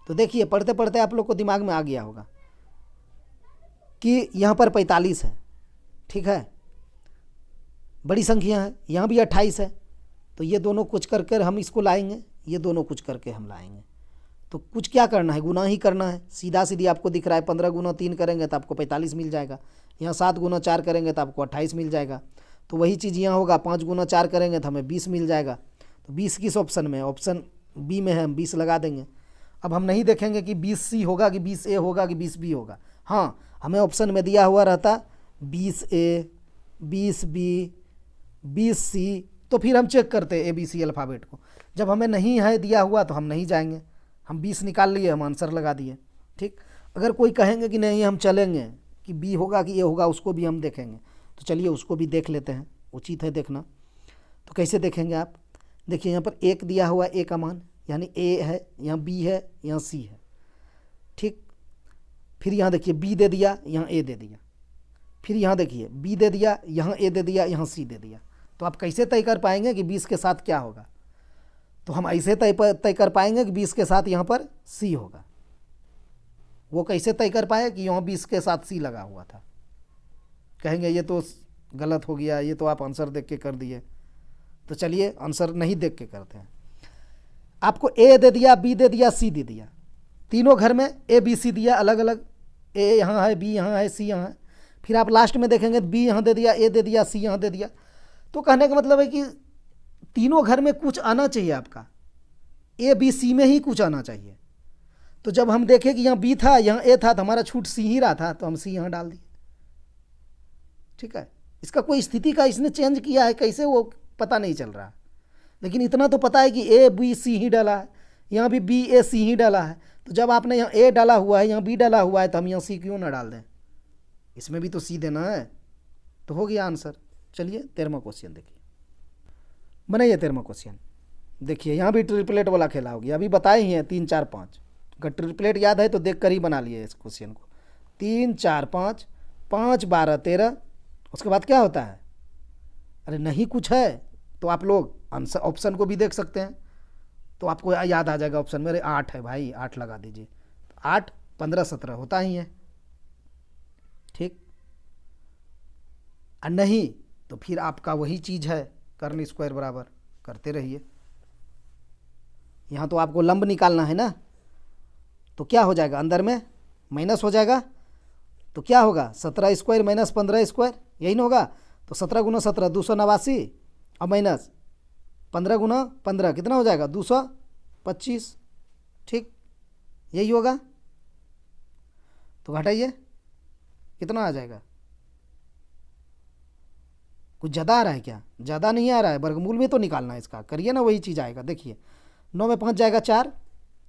तो देखिए पढ़ते पढ़ते आप लोग को दिमाग में आ गया होगा कि यहाँ पर 45 है, ठीक है, बड़ी संख्या है। यहाँ भी 28 है। तो ये दोनों कुछ करके हम इसको लाएंगे, ये दोनों कुछ करके हम लाएंगे। तो कुछ क्या करना है, गुना ही करना है। सीधा सीधी आपको दिख रहा है 15 गुना 3 करेंगे तो आपको 45 मिल जाएगा। यहाँ 7 गुना 4 करेंगे तो आपको 28 मिल जाएगा। तो वही चीज़ यहाँ होगा, 5 गुना 4 करेंगे तो हमें 20 मिल जाएगा। तो 20 किस ऑप्शन में, ऑप्शन बी में है, हम 20 लगा देंगे। अब हम नहीं देखेंगे कि 20C होगा कि 20A होगा कि 20B होगा। हाँ, हमें ऑप्शन में दिया हुआ रहता 20A 20B 20C, तो फिर हम चेक करते ABC अल्फ़ाबेट को। जब हमें नहीं है दिया हुआ तो हम नहीं जाएंगे, हम 20 निकाल लिए, हम आंसर लगा दिए, ठीक। अगर कोई कहेंगे कि नहीं हम चलेंगे कि बी होगा कि ए होगा, उसको भी हम देखेंगे। तो चलिए उसको भी देख लेते हैं, उचित है देखना। तो कैसे देखेंगे आप, देखिए यहाँ पर 1 दिया हुआ, ए का मान यानी ए है, यहाँ बी है, यहाँ सी है, ठीक। फिर यहाँ देखिए बी दे दिया, यहाँ ए दे दिया। फिर यहाँ देखिए बी दे दिया, यहाँ ए दे दिया, यहाँ सी दे दिया। तो आप कैसे तय कर पाएंगे कि 20 के साथ क्या होगा। तो हम ऐसे तय कर पाएंगे कि 20 के साथ यहाँ पर सी होगा। वो कैसे तय कर पाए कि यहाँ 20 के साथ सी लगा हुआ था। कहेंगे ये तो गलत हो गया, ये तो आप आंसर देख के कर दिए। तो चलिए आंसर नहीं देख के करते हैं। आपको ए दे दिया, बी दे दिया, सी दे दिया। तीनों घर में ए बी सी दिया अलग अलग, ए यहाँ है, बी यहाँ है, सी यहाँ है। फिर आप लास्ट में देखेंगे बी यहाँ दे दिया, ए दे दिया, सी यहाँ दे दिया। तो कहने का मतलब है कि तीनों घर में कुछ आना चाहिए आपका, ए बी सी में ही कुछ आना चाहिए। तो जब हम देखें कि यहाँ बी था, यहाँ ए था, तो हमारा छूट सी ही रहा था, तो हम सी यहाँ डाल दिए, ठीक है। इसका कोई स्थिति का इसने चेंज किया है कैसे, वो पता नहीं चल रहा। लेकिन इतना तो पता है कि ए बी सी ही डाला है, यहाँ भी बी ए सी ही डाला है। तो जब आपने यहाँ ए डाला हुआ है, यहाँ बी डाला हुआ है, तो हम यहाँ सी क्यों ना डाल दें, इसमें भी तो सी देना है। तो हो गया आंसर। चलिए 13वां क्वेश्चन देखिए, बनाइए 13वां क्वेश्चन। देखिए यहाँ भी ट्रिपलेट वाला खेला हो गया, अभी बताए ही हैं 3 4 5। अगर ट्रिपलेट याद है तो देख कर ही बना लिए इस क्वेश्चन को। 3 4 5 5 12 13, उसके बाद क्या होता है। अरे नहीं कुछ है तो आप लोग आंसर ऑप्शन को भी देख सकते हैं, तो आपको याद आ जाएगा ऑप्शन मेरे 8 है भाई, 8 लगा दीजिए। 8 15 17 होता ही है, ठीक। और नहीं तो फिर आपका वही चीज़ है, कर्ण स्क्वायर बराबर करते रहिए। यहाँ तो आपको लंब निकालना है ना, तो क्या हो जाएगा, अंदर में माइनस हो जाएगा। तो क्या होगा, 17 स्क्वायर माइनस 15 स्क्वायर, यही ना होगा। तो 17 गुना 17 289, और माइनस 15 गुना 15 कितना हो जाएगा, 225, ठीक, यही होगा। तो घटाइए कितना आ जाएगा, कुछ ज़्यादा आ रहा है क्या, ज़्यादा नहीं आ रहा है, वर्गमूल में तो निकालना है इसका, करिए ना, वही चीज़ आएगा। देखिए 9 में 5 जाएगा 4,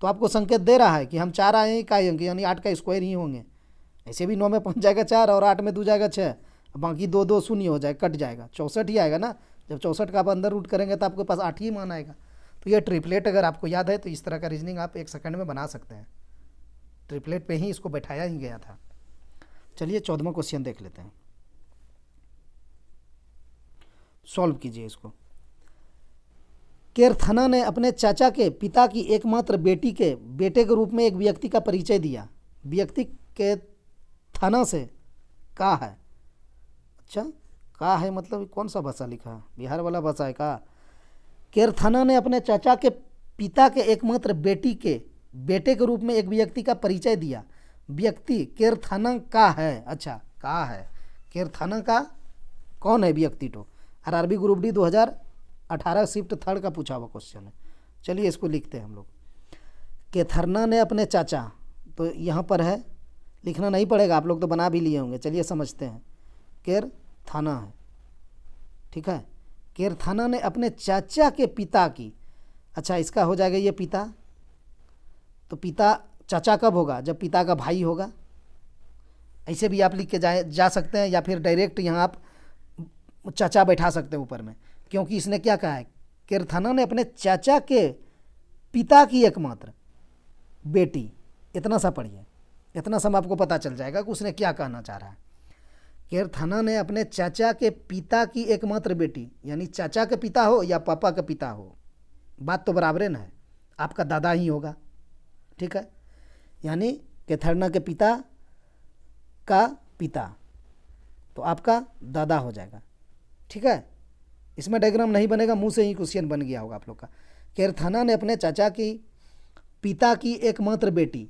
तो आपको संकेत दे रहा है कि हम 4 आए का अंक, यानी 8 का स्क्वायर ही होंगे। ऐसे भी 9 में 5 जाएगा 4 और 8 में 2 जाएगा 6, बाकी 2 2 शून्य हो जाएगा, कट जाएगा, 64 ही आएगा ना। जब 64 का आप अंदर रूट करेंगे तो आपके पास 8 ही मान आएगा। तो ये ट्रिपलेट अगर आपको याद है तो इस तरह का रीजनिंग आप 1 सेकंड में बना सकते हैं। ट्रिपलेट पे ही इसको बैठाया ही गया था। चलिए 14वां क्वेश्चन देख लेते हैं, सॉल्व कीजिए इसको। केरथना ने अपने चाचा के पिता की एकमात्र बेटी के बेटे के रूप में एक व्यक्ति का परिचय दिया। व्यक्ति के थाना से का है। अच्छा, का है मतलब कौन सा भाषा लिखा है, बिहार वाला भाषा है का। केरथना ने अपने चाचा के पिता के एकमात्र बेटी के बेटे के रूप में एक व्यक्ति का परिचय दिया। व्यक्ति केरथना का है। अच्छा, का है केरथना का कौन है व्यक्ति। तो आरआरबी ग्रुप डी 2018 शिफ्ट 3 का पूछा हुआ क्वेश्चन है। चलिए इसको लिखते हैं हम लोग। केथरना ने अपने चाचा, तो यहाँ पर है, लिखना नहीं पड़ेगा, आप लोग तो बना भी लिए होंगे। चलिए समझते हैं। केरथाना है, ठीक है। केरथाना ने अपने चाचा के पिता की, अच्छा इसका हो जाएगा ये पिता, तो पिता चाचा कब होगा, जब पिता का भाई होगा। ऐसे भी आप लिख के जा सकते हैं, या फिर डायरेक्ट यहाँ आप चाचा बैठा सकते हैं ऊपर में, क्योंकि इसने क्या कहा है, केरथाना ने अपने चाचा के पिता की एकमात्र बेटी। इतना सा पढ़िए, इतना सा आपको पता चल जाएगा कि उसने क्या कहना चाह रहा है। केरथाना ने अपने चाचा के पिता की एकमात्र बेटी, यानी चाचा के पिता हो या पापा के पिता हो, बात तो बराबर ना है, आपका दादा ही होगा, ठीक है। यानी केथरना के पिता का पिता तो आपका दादा हो जाएगा, ठीक है। इसमें डायग्राम नहीं बनेगा, मुंह से ही क्वेश्चन बन गया होगा आप लोग का। केरथाना ने अपने चाचा की पिता की एकमात्र बेटी,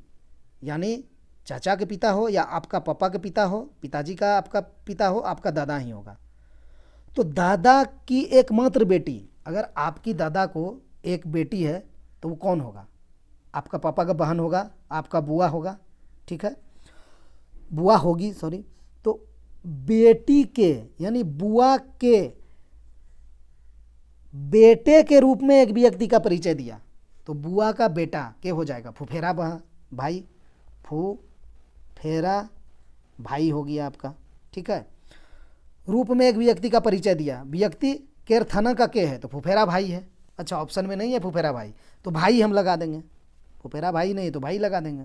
यानी चाचा के पिता हो या आपका पापा के पिता हो, पिताजी का आपका पिता हो, आपका दादा ही होगा। तो दादा की एकमात्र बेटी, अगर आपकी दादा को एक बेटी है तो वो कौन होगा, आपका पापा का बहन होगा, आपका बुआ होगा, ठीक है, बुआ होगी, सॉरी। तो बेटी के यानी बुआ के बेटे के रूप में एक व्यक्ति का परिचय दिया, तो बुआ का बेटा के हो जाएगा फुफेरा भाई, फुफेरा भाई हो गया आपका, ठीक है। रूप में एक व्यक्ति का परिचय दिया, व्यक्ति केरथाना का के है तो फुफेरा भाई है। अच्छा, ऑप्शन में नहीं है फुफेरा भाई, तो भाई हम लगा देंगे, फुफेरा भाई नहीं तो भाई लगा देंगे,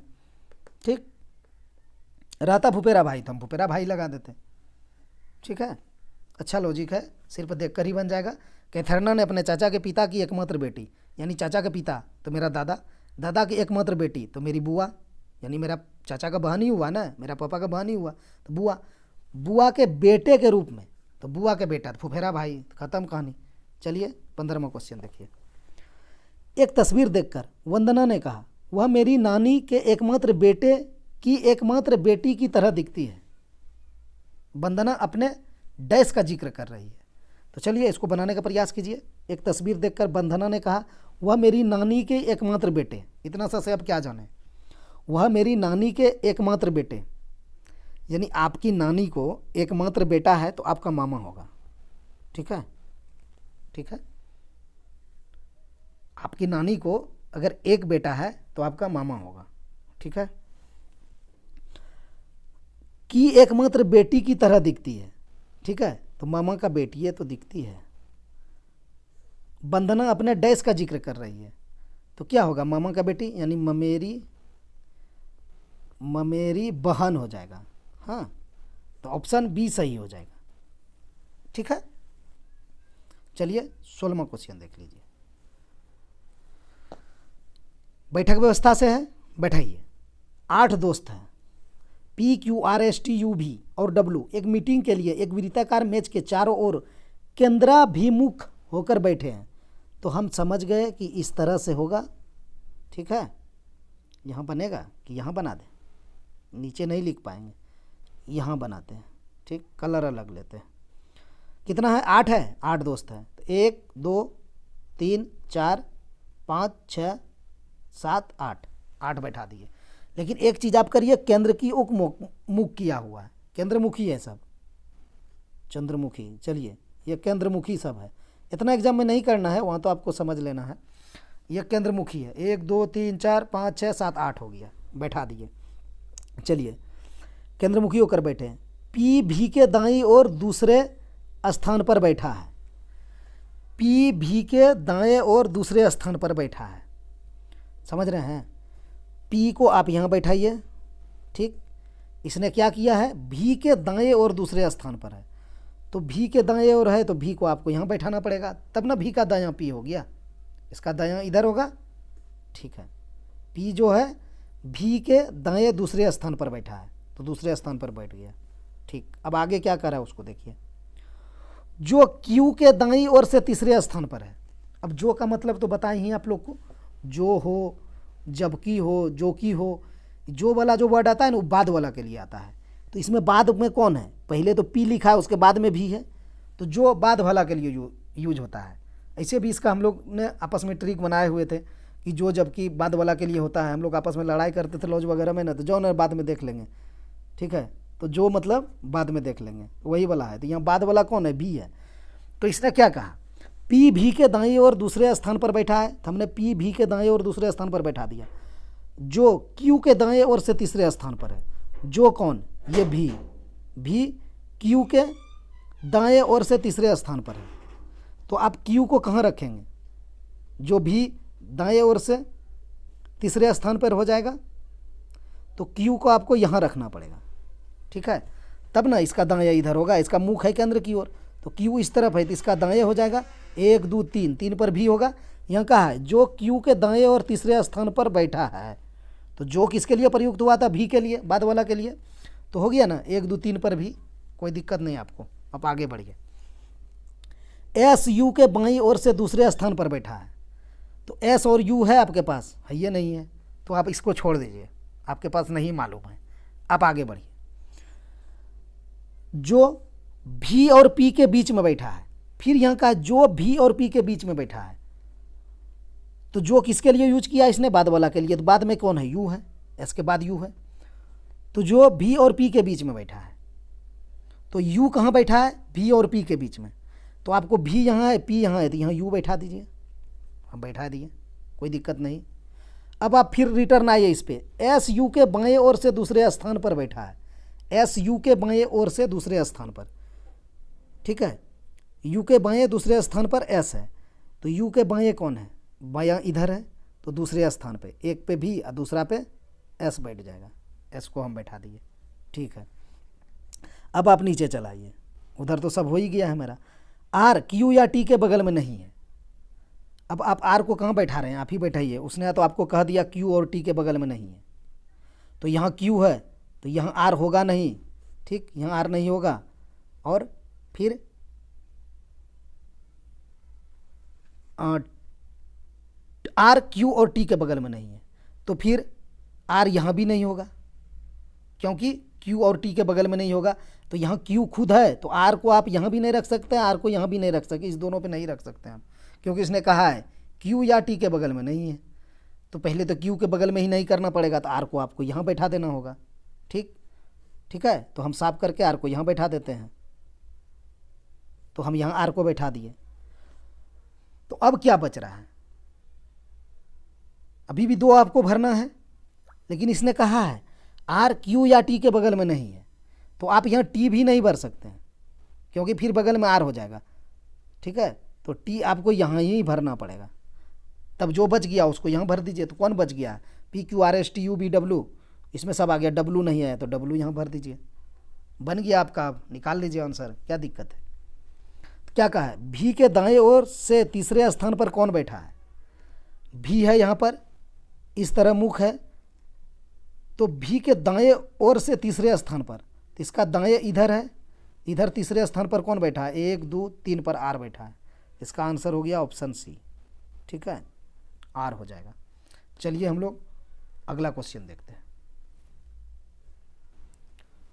ठीक। रहता फुफेरा भाई तो हम फुफेरा भाई लगा देते, ठीक है। अच्छा लॉजिक है, सिर्फ देख कर ही बन जाएगा। केथरना ने अपने चाचा के पिता की एकमात्र बेटी, यानी चाचा का पिता तो मेरा दादा, दादा की एकमात्र बेटी तो मेरी बुआ, यानी मेरा चाचा का बहन ही हुआ ना, मेरा पापा का बहन ही हुआ, तो बुआ, बुआ के बेटे के रूप में, तो बुआ के बेटा तो फुफेरा भाई, खत्म कहानी। चलिए 15वां क्वेश्चन देखिए। एक तस्वीर देखकर वंदना ने कहा, वह मेरी नानी के एकमात्र बेटे की एकमात्र बेटी की तरह दिखती है। वंदना अपने डैश का जिक्र कर रही है, तो चलिए इसको बनाने का प्रयास कीजिए। एक तस्वीर देखकर वंदना ने कहा, वह मेरी नानी के एकमात्र बेटे, इतना सा से अब क्या जाने, वह मेरी नानी के एकमात्र बेटे, यानी आपकी नानी को एकमात्र बेटा है तो आपका मामा होगा, ठीक है, ठीक है। आपकी नानी को अगर एक बेटा है तो आपका मामा होगा, ठीक है। की एकमात्र बेटी की तरह दिखती है, ठीक है, तो मामा का बेटी है तो दिखती है। वंदना अपने डैश का जिक्र कर रही है, तो क्या होगा, मामा का बेटी यानी ममेरी बहन हो जाएगा, हाँ, तो ऑप्शन बी सही हो जाएगा, ठीक है। चलिए 16वां क्वेश्चन देख लीजिए। बैठक व्यवस्था से है, बैठाइए। 8 दोस्त हैं, PQRSTUV और W एक मीटिंग के लिए एक वृत्ताकार मेज के चारों ओर केंद्राभिमुख होकर बैठे हैं। तो हम समझ गए कि इस तरह से होगा, ठीक है। यहाँ बनेगा कि यहाँ बना दें, नीचे नहीं लिख पाएंगे, यहाँ बनाते हैं, ठीक, कलर अलग लेते हैं। कितना है, 8 है, 8 दोस्त हैं, तो 1 2 3 4 5 6 7 8, 8 बैठा दिए। लेकिन एक चीज़ आप करिए, केंद्र की मुख किया हुआ है, केंद्रमुखी है सब, चंद्रमुखी, चलिए ये केंद्रमुखी सब है, इतना एग्जाम में नहीं करना है, वहाँ तो आपको समझ लेना है। ये केंद्रमुखी है, 1 2 3 4 5 6 7 8 हो गया, बैठा दिए। चलिए केंद्रमुखी होकर बैठे हैं। पी भी के दाईं ओर दूसरे स्थान पर बैठा है, पी भी के दाएं ओर दूसरे स्थान पर बैठा है, समझ रहे हैं। पी को आप यहाँ बैठाइए, ठीक, इसने क्या किया है, भी के दाएं ओर दूसरे स्थान पर है, तो भी के दाएं ओर है तो भी को आपको यहाँ बैठाना पड़ेगा, तब ना भी का दायां पी हो गया, इसका दायां इधर होगा, ठीक है। P जो है V के दाएं दूसरे स्थान पर बैठा है, तो दूसरे स्थान पर बैठ गया, ठीक। अब आगे क्या कर रहा है उसको देखिए। जो Q के दाईं ओर से तीसरे स्थान पर है। अब जो का मतलब तो बताए ही आप लोग को, जो हो, जबकि हो, जो कि हो, जो वाला जो वर्ड आता है ना वो बाद वाला के लिए आता है। तो इसमें बाद में कौन है, पहले तो P लिखा है उसके बाद में भी है, तो जो बाद वाला के लिए यूज होता है। ऐसे भी इसका हम लोग ने आपस में ट्रिक बनाए हुए थे कि जो जबकि बाद वाला के लिए होता है। हम लोग आपस में लड़ाई करते थे लॉज वगैरह में ना, तो जो ना बाद में देख लेंगे, ठीक है। तो जो मतलब बाद में देख लेंगे, वही वाला है। तो यहाँ बाद वाला कौन है, B है। तो इसने क्या कहा, P V के दाईं ओर दूसरे स्थान पर बैठा है, तो हमने P V के दाईं ओर दूसरे स्थान पर बैठा दिया। जो Q के दाएं ओर से तीसरे स्थान पर है, जो कौन, ये V Q के दाएं ओर से तीसरे स्थान पर है। तो आप Q को कहाँ रखेंगे, जो V दाएं ओर से तीसरे स्थान पर हो जाएगा, तो Q को आपको यहाँ रखना पड़ेगा, ठीक है। तब ना इसका दायां इधर होगा, इसका मुख है केंद्र की ओर, तो Q इस तरफ है तो इसका दाएं हो जाएगा। 1 2 3, 3 पर भी होगा। यहाँ कहा है जो Q के दाएं और तीसरे स्थान पर बैठा है, तो जो किसके लिए प्रयुक्त हुआ था, V के लिए, बाद वाला के लिए, तो हो गया ना 1 2 3 पर भी, कोई दिक्कत नहीं आपको। अब आगे बढ़िए। S U के बाईं ओर से दूसरे स्थान पर बैठा है, तो S और U है आपके पास, है ये नहीं है, तो आप इसको छोड़ दीजिए, आपके पास नहीं मालूम है। आप आगे बढ़िए। जो V और P के बीच में बैठा है, फिर यहाँ का जो V और P के बीच में बैठा है, तो जो किसके लिए यूज किया इसने, बाद वाला के लिए, तो बाद में कौन है, U है, S के बाद U है। तो जो V और P के बीच में बैठा है, तो U कहाँ बैठा है, V और P के बीच में, तो आपको V यहाँ है, P यहाँ है, तो यहाँ U बैठा दीजिए। हम बैठा दिए, कोई दिक्कत नहीं। अब आप फिर रिटर्न आइए इस पे। S U के बाएं ओर से दूसरे स्थान पर बैठा है, S U के बाएं ओर से दूसरे स्थान पर, ठीक है। U के बाएं दूसरे स्थान पर S है, तो U के बाएं कौन है, बायां इधर है, तो दूसरे स्थान पे, एक पे V और दूसरा पे S बैठ जाएगा। S को हम बैठा दिए, ठीक है। अब आप नीचे चलाइए, उधर तो सब हो ही गया है मेरा। R Q या T के बगल में नहीं है। अब आप R को कहाँ बैठा रहे हैं, आप ही बैठाइए। उसने तो आपको कह दिया Q और T के बगल में नहीं है, तो यहाँ Q है तो यहाँ R होगा नहीं, ठीक, यहाँ R नहीं होगा। और फिर R Q और T के बगल में नहीं है, तो फिर R यहाँ भी नहीं होगा, क्योंकि Q और T के बगल में नहीं होगा। तो यहाँ Q खुद है, तो R को आप यहाँ भी नहीं रख सकते, R को यहाँ भी नहीं रख सकते, इस दोनों पे नहीं रख सकते हम, क्योंकि इसने कहा है Q या T के बगल में नहीं है। तो पहले तो Q के बगल में ही नहीं करना पड़ेगा, तो R को आपको यहाँ बैठा देना होगा, ठीक, ठीक है। तो हम साफ करके R को यहाँ बैठा देते हैं, तो हम यहाँ R को बैठा दिए। तो अब क्या बच रहा है, अभी भी 2 आपको भरना है, लेकिन इसने कहा है R Q या T के बगल में नहीं है, तो आप यहाँ T भी नहीं भर सकते हैं, क्योंकि फिर बगल में R हो जाएगा, ठीक है। तो T आपको यहाँ ही भरना पड़ेगा। तब जो बच गया उसको यहाँ भर दीजिए। तो कौन बच गया, P Q R S T U V W, इसमें सब आ गया, W नहीं आया तो W यहाँ भर दीजिए, बन गया आपका। आप निकाल लीजिए आंसर, क्या दिक्कत है। तो क्या कहा है, V के दाएं ओर से तीसरे स्थान पर कौन बैठा है, V है यहाँ पर, इस तरह मुख है, तो V के दाएं ओर से तीसरे स्थान पर, तो इसका दाएं इधर है, इधर तीसरे स्थान पर कौन बैठा है, 1 2 3 पर R बैठा है। इसका आंसर हो गया ऑप्शन सी, ठीक है, R हो जाएगा। चलिए हम लोग अगला क्वेश्चन देखते हैं।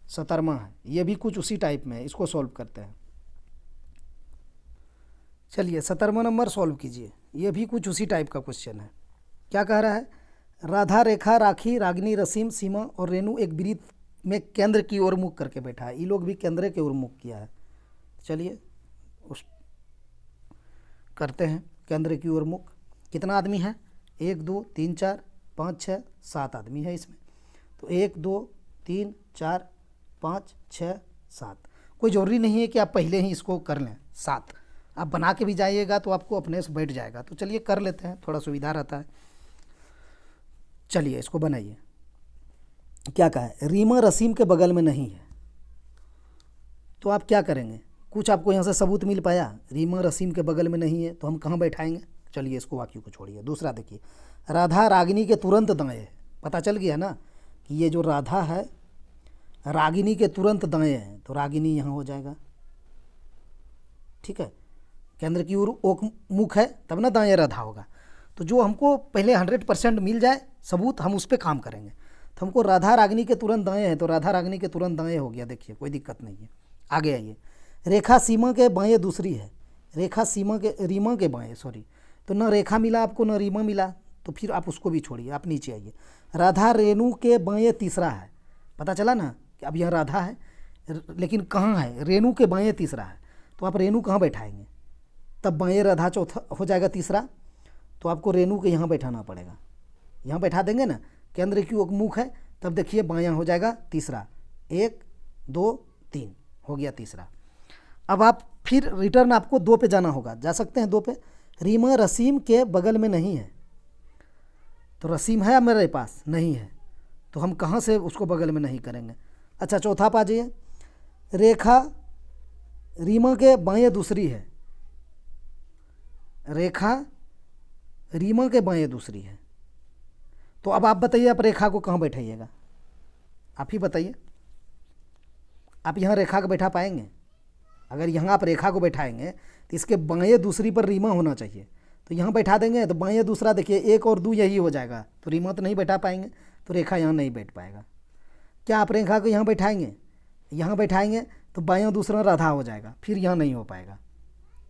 17वां है, ये भी कुछ उसी टाइप में है, इसको सॉल्व करते हैं। चलिए 17वां नंबर सॉल्व कीजिए, ये भी कुछ उसी टाइप का क्वेश्चन है। क्या कह रहा है, राधा, रेखा, राखी, रागिनी, रसीम, सीमा और रेणु एक वृत्त में केंद्र की ओर मुख करके बैठा है। ये लोग भी केंद्र की ओर मुख किया है। चलिए उस करते हैं, केंद्र की ओर मुख। कितना आदमी है, 1 2 3 4 5 6 7 आदमी है इसमें। तो 1 2 3 4 5 6 7, कोई ज़रूरी नहीं है कि आप पहले ही इसको कर लें। 7 आप बना के भी जाइएगा तो आपको अपने से बैठ जाएगा। तो चलिए कर लेते हैं, थोड़ा सुविधा रहता है। चलिए इसको बनाइए। क्या कहा है, रीमा रसीम के बगल में नहीं है, तो आप क्या करेंगे, कुछ आपको यहाँ से सबूत मिल पाया, रीमा रसीम के बगल में नहीं है, तो हम कहाँ बैठाएंगे, चलिए इसको वाक्य को छोड़िए। दूसरा देखिए, राधा रागिनी के तुरंत दाएं है। पता चल गया ना कि ये जो राधा है रागिनी के तुरंत दाएं है, तो रागिनी यहाँ हो जाएगा। ठीक है, केंद्र की ओर ओक मुख है तब ना दाएं राधा होगा। तो जो हमको पहले 100% मिल जाए सबूत, हम उस पर काम करेंगे। तो हमको राधा रागिनी के तुरंत दाएं है, तो राधा रागिनी के तुरंत दाएं हो गया। देखिए कोई दिक्कत नहीं है। आगे आइए, रेखा सीमा के बाएं दूसरी है। रेखा सीमा के रीमा के बाएं, सॉरी, तो न रेखा मिला आपको न रीमा मिला, तो फिर आप उसको भी छोड़िए, आप नीचे आइए। राधा रेणु के बाएं तीसरा है। पता चला ना कि अब यह राधा है लेकिन कहाँ है, रेणु के बाएं तीसरा है, तो आप रेणु कहाँ बैठाएंगे, तब बाएं राधा चौथा हो जाएगा तीसरा, तो आपको रेणु के यहाँ बैठाना पड़ेगा। यहाँ बैठा देंगे ना, केंद्र की ओर मुख है, तब देखिए बायां हो जाएगा तीसरा। 1 2 3 हो गया तीसरा। अब आप फिर रिटर्न आपको 2 पे जाना होगा, जा सकते हैं 2 पे। रीमा रसीम के बगल में नहीं है, तो रसीम है मेरे पास नहीं है, तो हम कहाँ से उसको बगल में नहीं करेंगे। अच्छा चौथा पा जाइए, रेखा रीमा के बाएं दूसरी है। रेखा रीमा के बाएं दूसरी है, तो अब आप बताइए आप रेखा को कहाँ बैठाइएगा, आप ही बताइए। आप यहाँ रेखा को बैठा पाएंगे? अगर यहाँ आप रेखा को बैठाएंगे तो इसके बाएं दूसरी पर रीमा होना चाहिए, तो यहाँ बैठा देंगे तो बाएं दूसरा देखिए 1 और 2 यही हो जाएगा, तो रीमा तो नहीं बैठा पाएंगे, तो रेखा यहाँ नहीं बैठ पाएगा। क्या आप रेखा को यहाँ बैठाएंगे? यहाँ बैठाएंगे तो बायां दूसरा राधा हो जाएगा, फिर यहाँ नहीं हो पाएगा।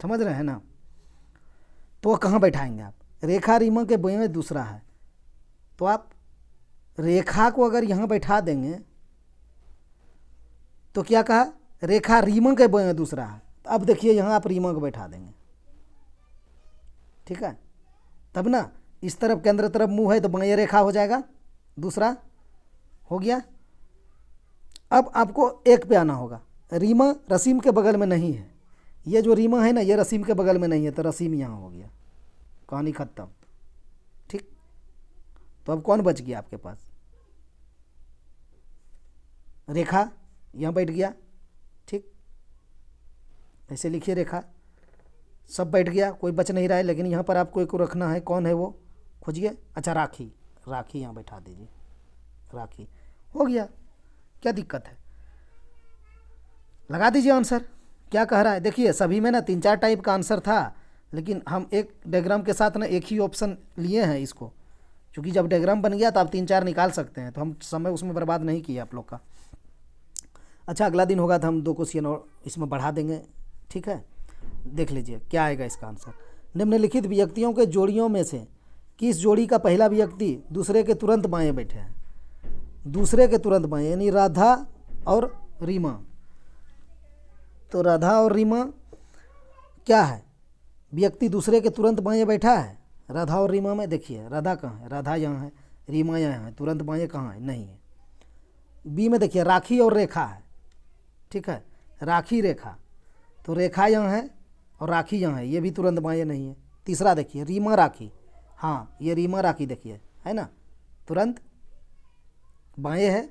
समझ रहे हैं ना? तो कहाँ बैठाएंगे आप? रेखा रीमा के बाएं दूसरा है, तो आप रेखा को अगर यहाँ बैठा देंगे तो क्या कहा, रेखा रीमा के बाएं दूसरा है, तो अब देखिए यहाँ आप रीमा को बैठा देंगे। ठीक है, तब ना इस तरफ केंद्र तरफ मुंह है तो बाएं रेखा हो जाएगा, दूसरा हो गया। अब आपको 1 पे आना होगा। रीमा रसीम के बगल में नहीं है, ये जो रीमा है ना ये रसीम के बगल में नहीं है, तो रसीम यहाँ हो गया, कहानी खत्म। ठीक, तो अब कौन बच गया आपके पास? रेखा यहाँ बैठ गया। ठीक, ऐसे लिखिए, रेखा सब बैठ गया, कोई बच नहीं रहा है, लेकिन यहाँ पर आपको एक को रखना है, कौन है वो खोजिए। अच्छा राखी, राखी यहाँ बैठा दीजिए, राखी हो गया। क्या दिक्कत है, लगा दीजिए आंसर। क्या कह रहा है देखिए, सभी में ना 3-4 टाइप का आंसर था, लेकिन हम एक डायग्राम के साथ ना एक ही ऑप्शन लिए हैं इसको, क्योंकि जब डायग्राम बन गया तो आप 3-4 निकाल सकते हैं, तो हम समय उसमें बर्बाद नहीं किया आप लोग का। अच्छा अगला दिन होगा तो हम 2 क्वेश्चन और इसमें बढ़ा देंगे। ठीक है, देख लीजिए क्या आएगा इसका आंसर। निम्नलिखित व्यक्तियों के जोड़ियों में से किस जोड़ी का पहला व्यक्ति दूसरे के तुरंत बाएं बैठे हैं? दूसरे के तुरंत बाएं यानी राधा और रीमा। तो राधा और रीमा क्या है, व्यक्ति दूसरे के तुरंत बाएं बैठा है। राधा और रीमा में देखिए राधा कहाँ है, राधा यहाँ है, रीमा यहाँ है, तुरंत बाएं कहाँ है, नहीं है। बी में देखिए राखी और रेखा है। ठीक है, राखी रेखा, तो रेखा यहाँ है और राखी यहाँ है, ये भी तुरंत बाएं नहीं है। तीसरा देखिए रीमा राखी, हाँ ये रीमा राखी देखिए है ना, तुरंत बाएं है,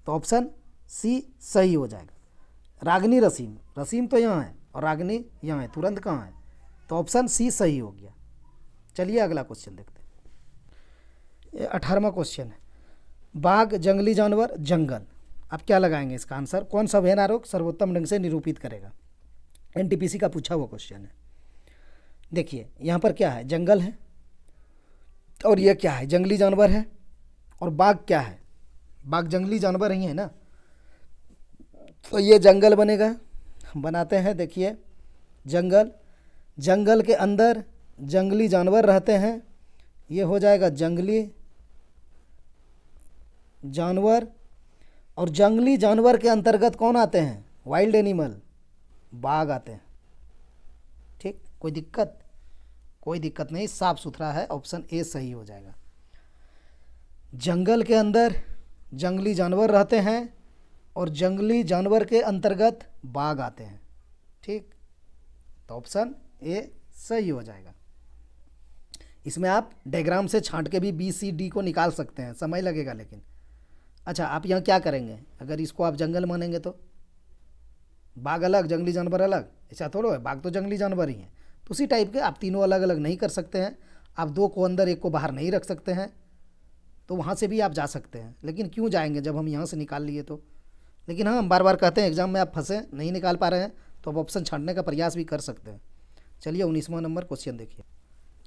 तो ऑप्शन सी सही हो जाएगा। रागनी रसीम, रसीम तो यहाँ है और रागनी यहाँ है, तुरंत कहाँ है, तो ऑप्शन सी सही हो गया। चलिए अगला क्वेश्चन देखते हैं। ये 18वां क्वेश्चन है, बाघ जंगली जानवर जंगल। आप क्या लगाएंगे इसका आंसर? कौन सा अभियान आरोप सर्वोत्तम ढंग से निरूपित करेगा? एनटीपीसी का पूछा हुआ क्वेश्चन है। देखिए यहाँ पर क्या है, जंगल है, और ये क्या है, जंगली जानवर है, और बाघ क्या है, बाघ जंगली जानवर ही है ना, तो ये जंगल बनेगा। बनाते हैं, देखिए जंगल, जंगल के अंदर जंगली जानवर रहते हैं, ये हो जाएगा जंगली जानवर। और जंगली जानवर के अंतर्गत कौन आते हैं? वाइल्ड एनिमल, बाघ आते हैं। ठीक, कोई दिक्कत? कोई दिक्कत नहीं, साफ सुथरा है, ऑप्शन ए सही हो जाएगा। जंगल के अंदर जंगली जानवर रहते हैं और जंगली जानवर के अंतर्गत बाघ आते हैं। ठीक, तो ऑप्शन ए सही हो जाएगा। इसमें आप डायग्राम से छांट के भी बी सी डी को निकाल सकते हैं, समय लगेगा लेकिन। अच्छा आप यहाँ क्या करेंगे, अगर इसको आप जंगल मानेंगे तो बाघ अलग जंगली जानवर अलग, ऐसा थोड़ा है, बाघ तो जंगली जानवर ही है, तो उसी टाइप के आप तीनों अलग अलग नहीं कर सकते हैं, आप दो को अंदर एक को बाहर नहीं रख सकते हैं, तो वहाँ से भी आप जा सकते हैं। लेकिन क्यों जाएंगे जब हम यहाँ से निकाल लिए तो। लेकिन हाँ, हम बार बार कहते हैं एग्जाम में आप फंसे नहीं निकाल पा रहे हैं तो आप ऑप्शन छांटने का प्रयास भी कर सकते हैं। चलिए 19वां नंबर क्वेश्चन देखिए।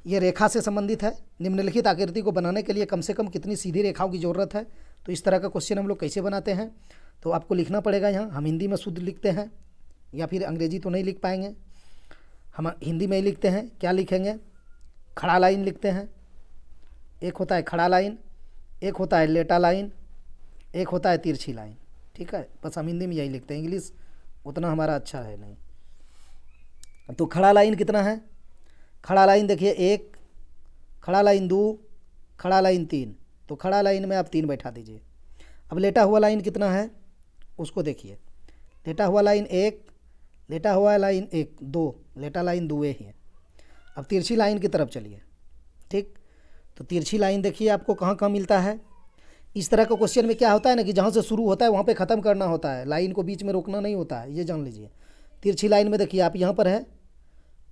ये रेखा से संबंधित है। निम्नलिखित आकृति को बनाने के लिए कम से कम कितनी सीधी रेखाओं की ज़रूरत है। तो इस तरह का क्वेश्चन हम लोग कैसे बनाते हैं, तो आपको लिखना पड़ेगा यहाँ। हम हिंदी में शुद्ध लिखते हैं या फिर अंग्रेजी तो नहीं लिख पाएंगे, हम हिंदी में ही लिखते हैं। क्या लिखेंगे, खड़ा लाइन लिखते हैं। एक होता है खड़ा लाइन, एक होता है लेटा लाइन, एक होता है तिरछी लाइन। ठीक है, बस हम हिंदी में यही लिखते हैं, इंग्लिश उतना हमारा अच्छा है नहीं। तो खड़ा लाइन कितना है, खड़ा लाइन देखिए 1, खड़ा लाइन 2, खड़ा लाइन 3। तो खड़ा लाइन में आप 3 बैठा दीजिए। अब लेटा हुआ लाइन कितना है उसको देखिए। लेटा हुआ लाइन 1, लेटा हुआ लाइन 1, 2, लेटा लाइन 2 ही है। अब तिरछी लाइन की तरफ चलिए। ठीक, तो तिरछी लाइन देखिए आपको कहाँ कहाँ मिलता है। इस तरह का क्वेश्चन में क्या होता है ना कि जहाँ से शुरू होता है वहाँ पे ख़त्म करना होता है, लाइन को बीच में रोकना नहीं होता है, ये जान लीजिए। तिरछी लाइन में देखिए आप यहाँ पर है,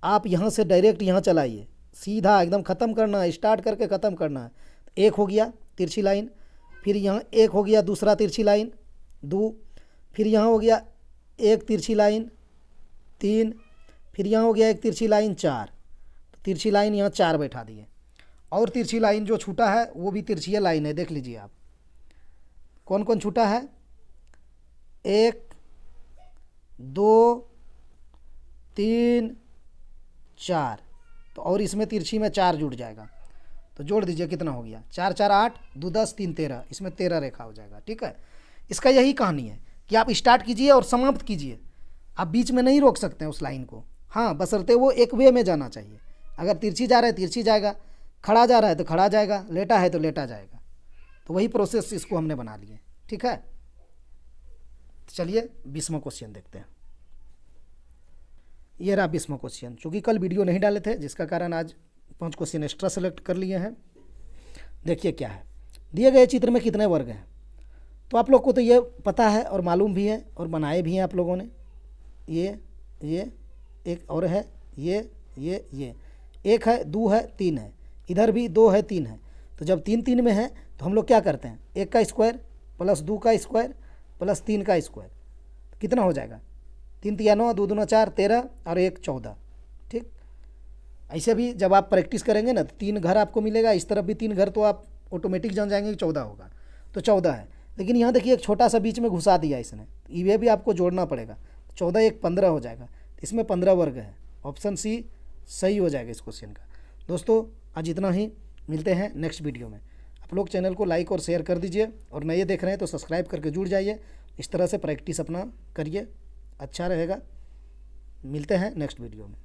आप यहाँ से डायरेक्ट यहाँ चलाइए, सीधा एकदम ख़त्म करना है, स्टार्ट करके ख़त्म करना है। एक हो गया तिरछी लाइन, फिर यहाँ एक हो गया दूसरा तिरछी लाइन 2, फिर यहाँ हो गया एक तिरछी लाइन 3, फिर यहाँ हो गया एक तिरछी लाइन 4। तो तिरछी लाइन यहाँ 4 बैठा दिए। और तिरछी लाइन जो छूटा है वो भी तिरछी लाइन है, देख लीजिए आप कौन कौन छूटा है। 1, 2, 3, 4। तो और इसमें तिरछी में 4 जुड़ जाएगा, तो जोड़ दीजिए कितना हो गया, 4 4 8, 2 10, 3 13, इसमें 13 रेखा हो जाएगा। ठीक है, इसका यही कहानी है कि आप स्टार्ट कीजिए और समाप्त कीजिए, आप बीच में नहीं रोक सकते हैं उस लाइन को। हाँ, बशर्ते वो एक वे में जाना चाहिए। अगर तिरछी जा रहा है तिरछी जाएगा, खड़ा जा रहा है तो खड़ा जाएगा, लेटा है तो लेटा जाएगा। तो वही प्रोसेस इसको हमने बना लिए। ठीक है, चलिए 20वां क्वेश्चन देखते हैं। ये रहा 20वां क्वेश्चन। चूँकि कल वीडियो नहीं डाले थे जिसका कारण आज 5 क्वेश्चन एक्स्ट्रा सेलेक्ट कर लिए हैं। देखिए क्या है, दिए गए चित्र में कितने वर्ग हैं। तो आप लोग को तो ये पता है और मालूम भी है और बनाए भी हैं आप लोगों ने। ये एक और है, ये 1 है, 2 है, 3 है, इधर भी 2 है, 3 है। तो जब 3 3 में है तो हम लोग क्या करते हैं, 1 का स्क्वायर प्लस 2 का स्क्वायर प्लस 3 का स्क्वायर, तो कितना हो जाएगा, 3 3 9, 2 2 4 13 और 1 14। ठीक, ऐसे भी जब आप प्रैक्टिस करेंगे ना तो 3 घर आपको मिलेगा, इस तरफ भी 3 घर, तो आप ऑटोमेटिक जान जाएंगे कि 14 होगा। तो 14 है, लेकिन यहाँ देखिए एक छोटा सा बीच में घुसा दिया इसने, ये भी आपको जोड़ना पड़ेगा। 14 1 15 हो जाएगा, इसमें 15 वर्ग है। ऑप्शन सी सही हो जाएगा इस क्वेश्चन का। दोस्तों आज इतना ही, मिलते हैं नेक्स्ट वीडियो में। आप लोग चैनल को लाइक और शेयर कर दीजिए, और नए देख रहे हैं तो सब्सक्राइब करके जुड़ जाइए। इस तरह से प्रैक्टिस अपना करिए, अच्छा रहेगा। मिलते हैं नेक्स्ट वीडियो में।